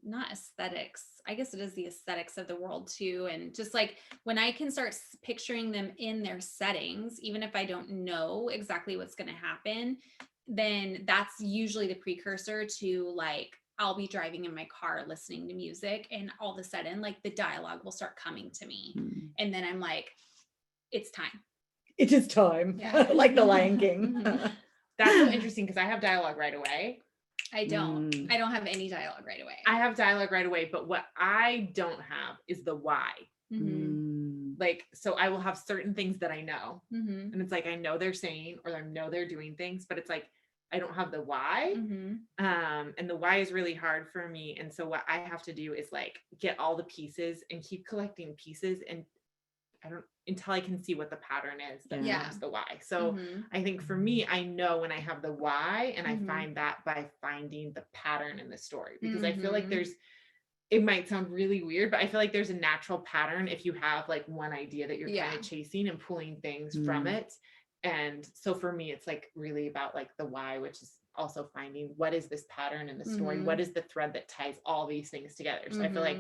not aesthetics. I guess it is the aesthetics of the world too. And just like when I can start picturing them in their settings, even if I don't know exactly what's going to happen, then that's usually the precursor to like, I'll be driving in my car listening to music, and all of a sudden like the dialogue will start coming to me. And then I'm like, it's time. It is time. Yeah. Like the Lion King. That's so interesting because I have dialogue right away. I don't have any dialogue right away. I have dialogue right away, but what I don't have is the why. Like, so I will have certain things that I know, and it's like, I know they're saying, or I know they're doing things, but it's like, I don't have the why. And the why is really hard for me. And so what I have to do is like get all the pieces and keep collecting pieces, and until I can see what the pattern is that becomes the why. So I think for me, I know when I have the why, and I find that by finding the pattern in the story, because I feel like it might sound really weird, but I feel like there's a natural pattern if you have like one idea that you're kind of chasing and pulling things from it. And so for me, it's like really about like the why, which is also finding what is this pattern in the story? What is the thread that ties all these things together? So I feel like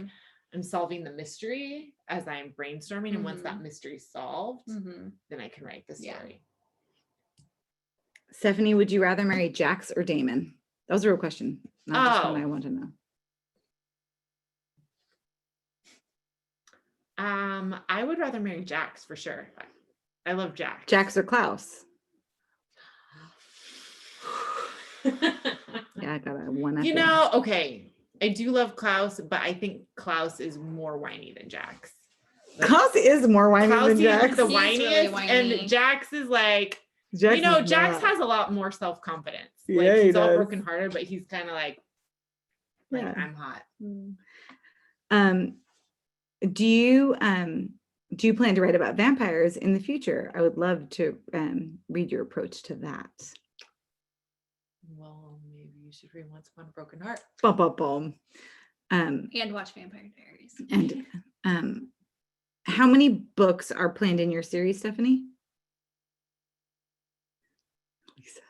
I'm solving the mystery as I'm brainstorming. And once that mystery is solved, then I can write the story. Stephanie, would you rather marry Jax or Damon? That was a real question. Not just one I want to know. I would rather marry Jax for sure. I love Jax. Jax or Klaus? Yeah, I got a one. You know, okay. I do love Klaus, but I think Klaus is more whiny than Jax. Like, Klaus is more whiny Klaus than Jax. is the He's whiniest, really whiny. and Jax is like, Jax Jax has a lot more self-confidence. Yeah, like he's he all does. brokenhearted, but he's kind of like Yeah. I'm hot. Do you plan to write about vampires in the future? I would love to read your approach to that. Well, maybe you should read Once Upon a Broken Heart. Bum, bum, bum. And watch Vampire Diaries. And how many books are planned in your series, Stephanie? Lisa.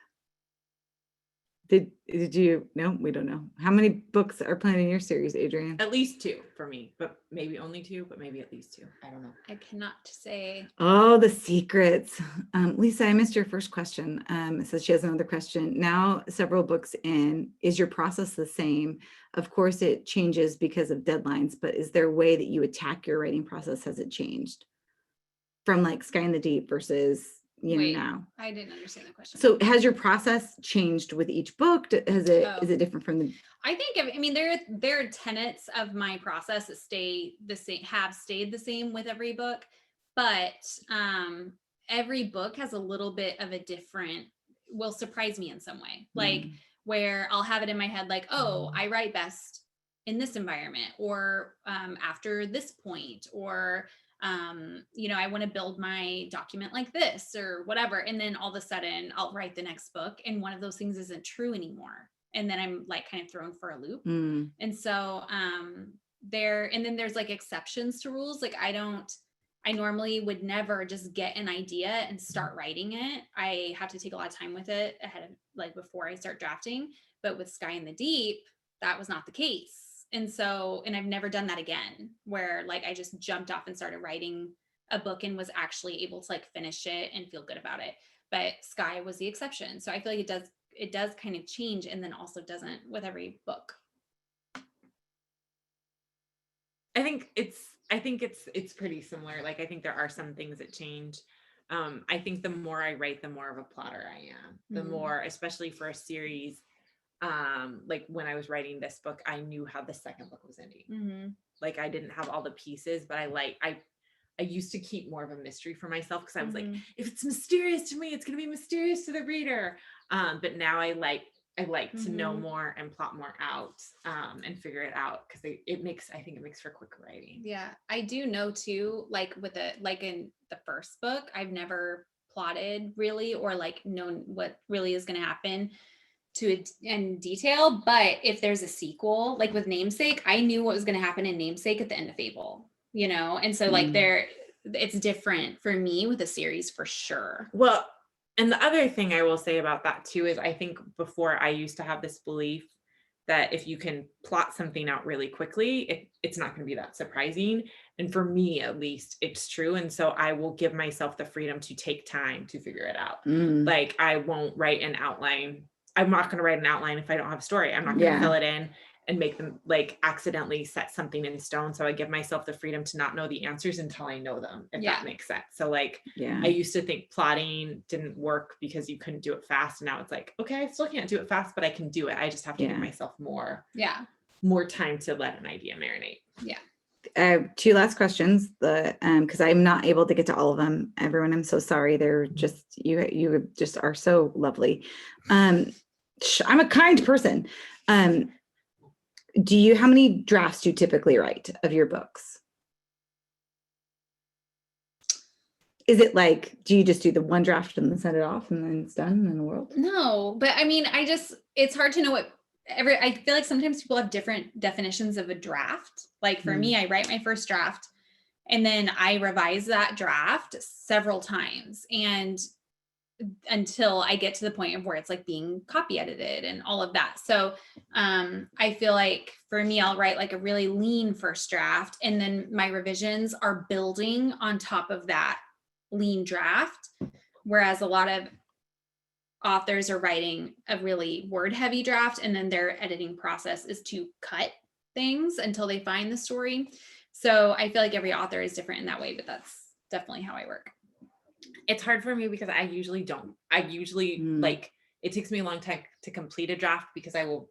Did you? No, we don't know. How many books are planned in your series, Adrienne? At least 2 for me, but maybe only 2, but maybe at least 2. I don't know. I cannot say. Oh, the secrets. Lisa, I missed your first question. It says she has another question. Now, several books in, is your process the same? Of course, it changes because of deadlines, but is there a way that you attack your writing process? Has it changed from like Sky in the Deep versus Wait, now? I didn't understand the question. So has your process changed with each book? Is it different from the? I think there are tenets of my process that stay the same, have stayed the same with every book, but every book has a little bit of a different, will surprise me in some way. Like where I'll have it in my head, like, oh, I write best in this environment, or after this point, or I want to build my document like this or whatever. And then all of a sudden I'll write the next book and one of those things isn't true anymore. And then I'm like kind of thrown for a loop. And so and then there's like exceptions to rules. Like I normally would never just get an idea and start writing it. I have to take a lot of time with it ahead of, like, before I start drafting. But with Sky in the Deep, that was not the case. And so, and I've never done that again, where like I just jumped off and started writing a book and was actually able to like finish it and feel good about it. But Sky was the exception. So I feel like it does kind of change, and then also doesn't with every book. I think it's pretty similar. Like I think there are some things that change. I think the more I write, the more of a plotter I am. The more, especially for a series. Like when I was writing this book, I knew how the second book was ending. Like I didn't have all the pieces, but I used to keep more of a mystery for myself, because I was like, if it's mysterious to me, it's going to be mysterious to the reader. But now I like to know more and plot more out, and figure it out, because I think it makes for quicker writing. Yeah, I do know too, like in the first book, I've never plotted really, or like known what really is going to happen in detail. But if there's a sequel, like with Namesake, I knew what was going to happen in Namesake at the end of Fable, and so like it's different for me with a series for sure. Well, and the other thing I will say about that too is I think before I used to have this belief that if you can plot something out really quickly, it's not going to be that surprising. And for me, at least, it's true. And so I will give myself the freedom to take time to figure it out. Like I won't write an outline. I'm not going to write an outline if I don't have a story. I'm not going to fill it in and make them like accidentally set something in stone. So I give myself the freedom to not know the answers until I know them, if that makes sense. So like, I used to think plotting didn't work because you couldn't do it fast. And now it's like, okay, I still can't do it fast, but I can do it. I just have to give myself more time to let an idea marinate. I have 2 last questions, because I'm not able to get to all of them. Everyone, I'm so sorry. They're just, you just are so lovely. I'm a kind person. How many drafts do you typically write of your books? Is it like, do you just do the one draft and then send it off and then it's done in the world? No, but I mean, it's hard to know I feel like sometimes people have different definitions of a draft. Like for me, I write my first draft and then I revise that draft several times. And until I get to the point of where it's like being copy edited and all of that. So I feel like for me, I'll write like a really lean first draft, and then my revisions are building on top of that lean draft. Whereas a lot of authors are writing a really word heavy draft, and then their editing process is to cut things until they find the story. So I feel like every author is different in that way, but that's definitely how I work. It's hard for me because I usually like, it takes me a long time to complete a draft because I will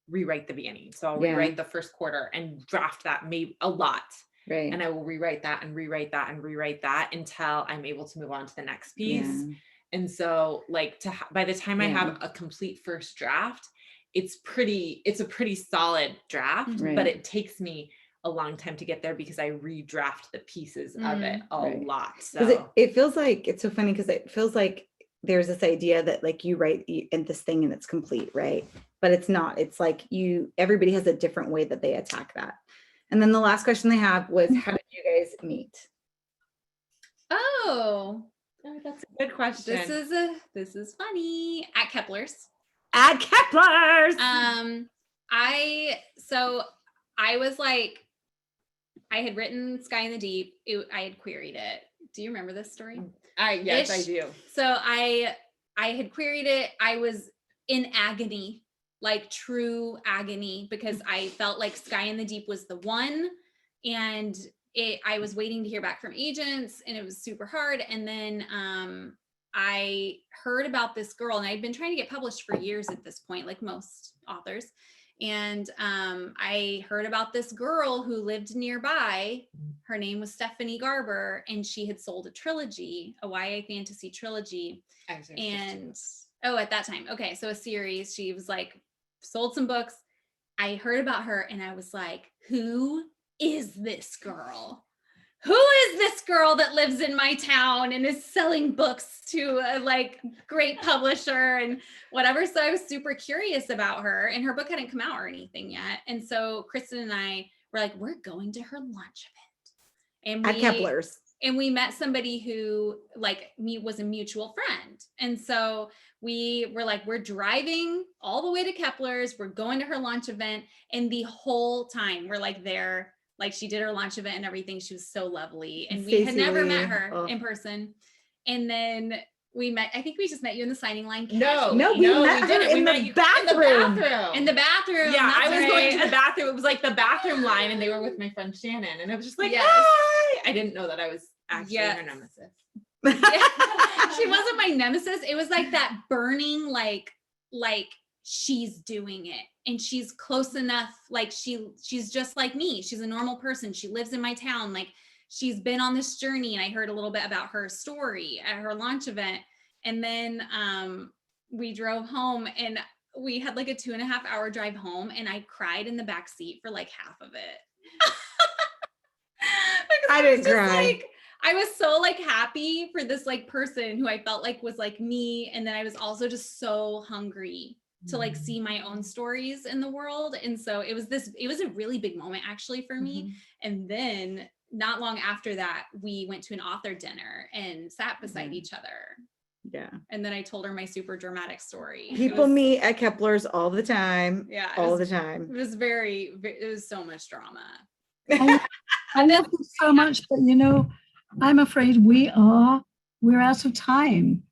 rewrite the beginning. So I'll rewrite the first quarter and draft that maybe a lot. Right. And I will rewrite that and rewrite that and rewrite that until I'm able to move on to the next piece. Yeah. And so like by the time I have a complete first draft, it's a pretty solid draft, but it takes me a long time to get there because I redraft the pieces of it a lot. So it feels like, it's so funny because it feels like there's this idea that like you write in this thing and it's complete, right? But it's not. It's like everybody has a different way that they attack that. And then the last question they have was, how did you guys meet? Oh, that's a good question. This is funny. At Kepler's. At Kepler's. I was like, I had written Sky in the Deep. I had queried it. Do you remember this story? Yes, I do. So I had queried it. I was in agony, like true agony, because I felt like Sky in the Deep was the one, and I was waiting to hear back from agents, and it was super hard. And then I heard about this girl, and I'd been trying to get published for years at this point, like most authors. And I heard about this girl who lived nearby. Her name was Stephanie Garber, and she had sold a trilogy, a YA fantasy trilogy. And at that time. Okay. So a series. She was like, sold some books. I heard about her and I was like, who is this girl? Who is this girl that lives in my town and is selling books to a like great publisher and whatever? So I was super curious about her, and her book hadn't come out or anything yet. And so Kristin and I were like, we're going to her lunch event. And at Kepler's. And we met somebody who was a mutual friend. And so we were like, we're driving all the way to Kepler's. We're going to her launch event. And the whole time we're like there, like she did her launch event and everything. She was so lovely. And we had never met her in person. And then we met, I think we just met you in the signing line. No, we met her in the bathroom. In the bathroom. Yeah, I was going to the bathroom. It was like the bathroom line, and they were with my friend Shannon. And I was just like, hi! I didn't know that I was actually her nemesis. She wasn't my nemesis. It was like that burning, like she's doing it. And she's close enough. Like she's just like me. She's a normal person. She lives in my town. Like she's been on this journey. And I heard a little bit about her story at her launch event. And then we drove home, and we had like a 2.5 hour drive home, and I cried in the back seat for like half of it. I didn't cry. Like, I was so like happy for this like person who I felt like was like me. And then I was also just so hungry to like see my own stories in the world. And so it was a really big moment actually for me. And then not long after that, we went to an author dinner and sat beside each other. Yeah. And then I told her my super dramatic story. People meet at Kepler's all the time. Yeah. All the time. It was so much drama. I love you so much, but I'm afraid we're out of time.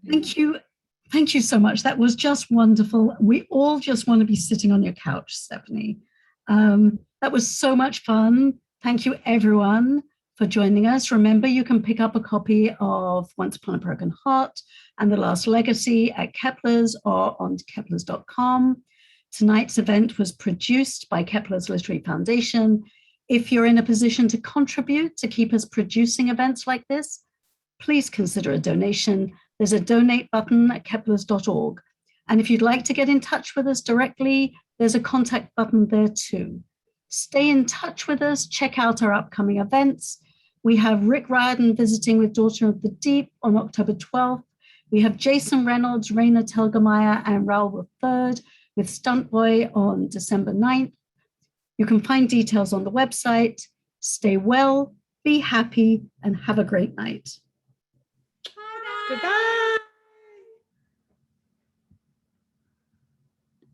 Thank you so much. That was just wonderful. We all just want to be sitting on your couch, Stephanie. That was so much fun. Thank you, everyone, for joining us. Remember, you can pick up a copy of Once Upon a Broken Heart and The Last Legacy at Kepler's or on keplers.com. Tonight's event was produced by Kepler's Literary Foundation. If you're in a position to contribute to keep us producing events like this, please consider a donation. There's a donate button at keplers.org. And if you'd like to get in touch with us directly, there's a contact button there too. Stay in touch with us. Check out our upcoming events. We have Rick Riordan visiting with Daughter of the Deep on October 12th. We have Jason Reynolds, Raina Telgemeier, and Raoul III with Stunt Boy on December 9th. You can find details on the website. Stay well, be happy, and have a great night. Bye. Goodbye.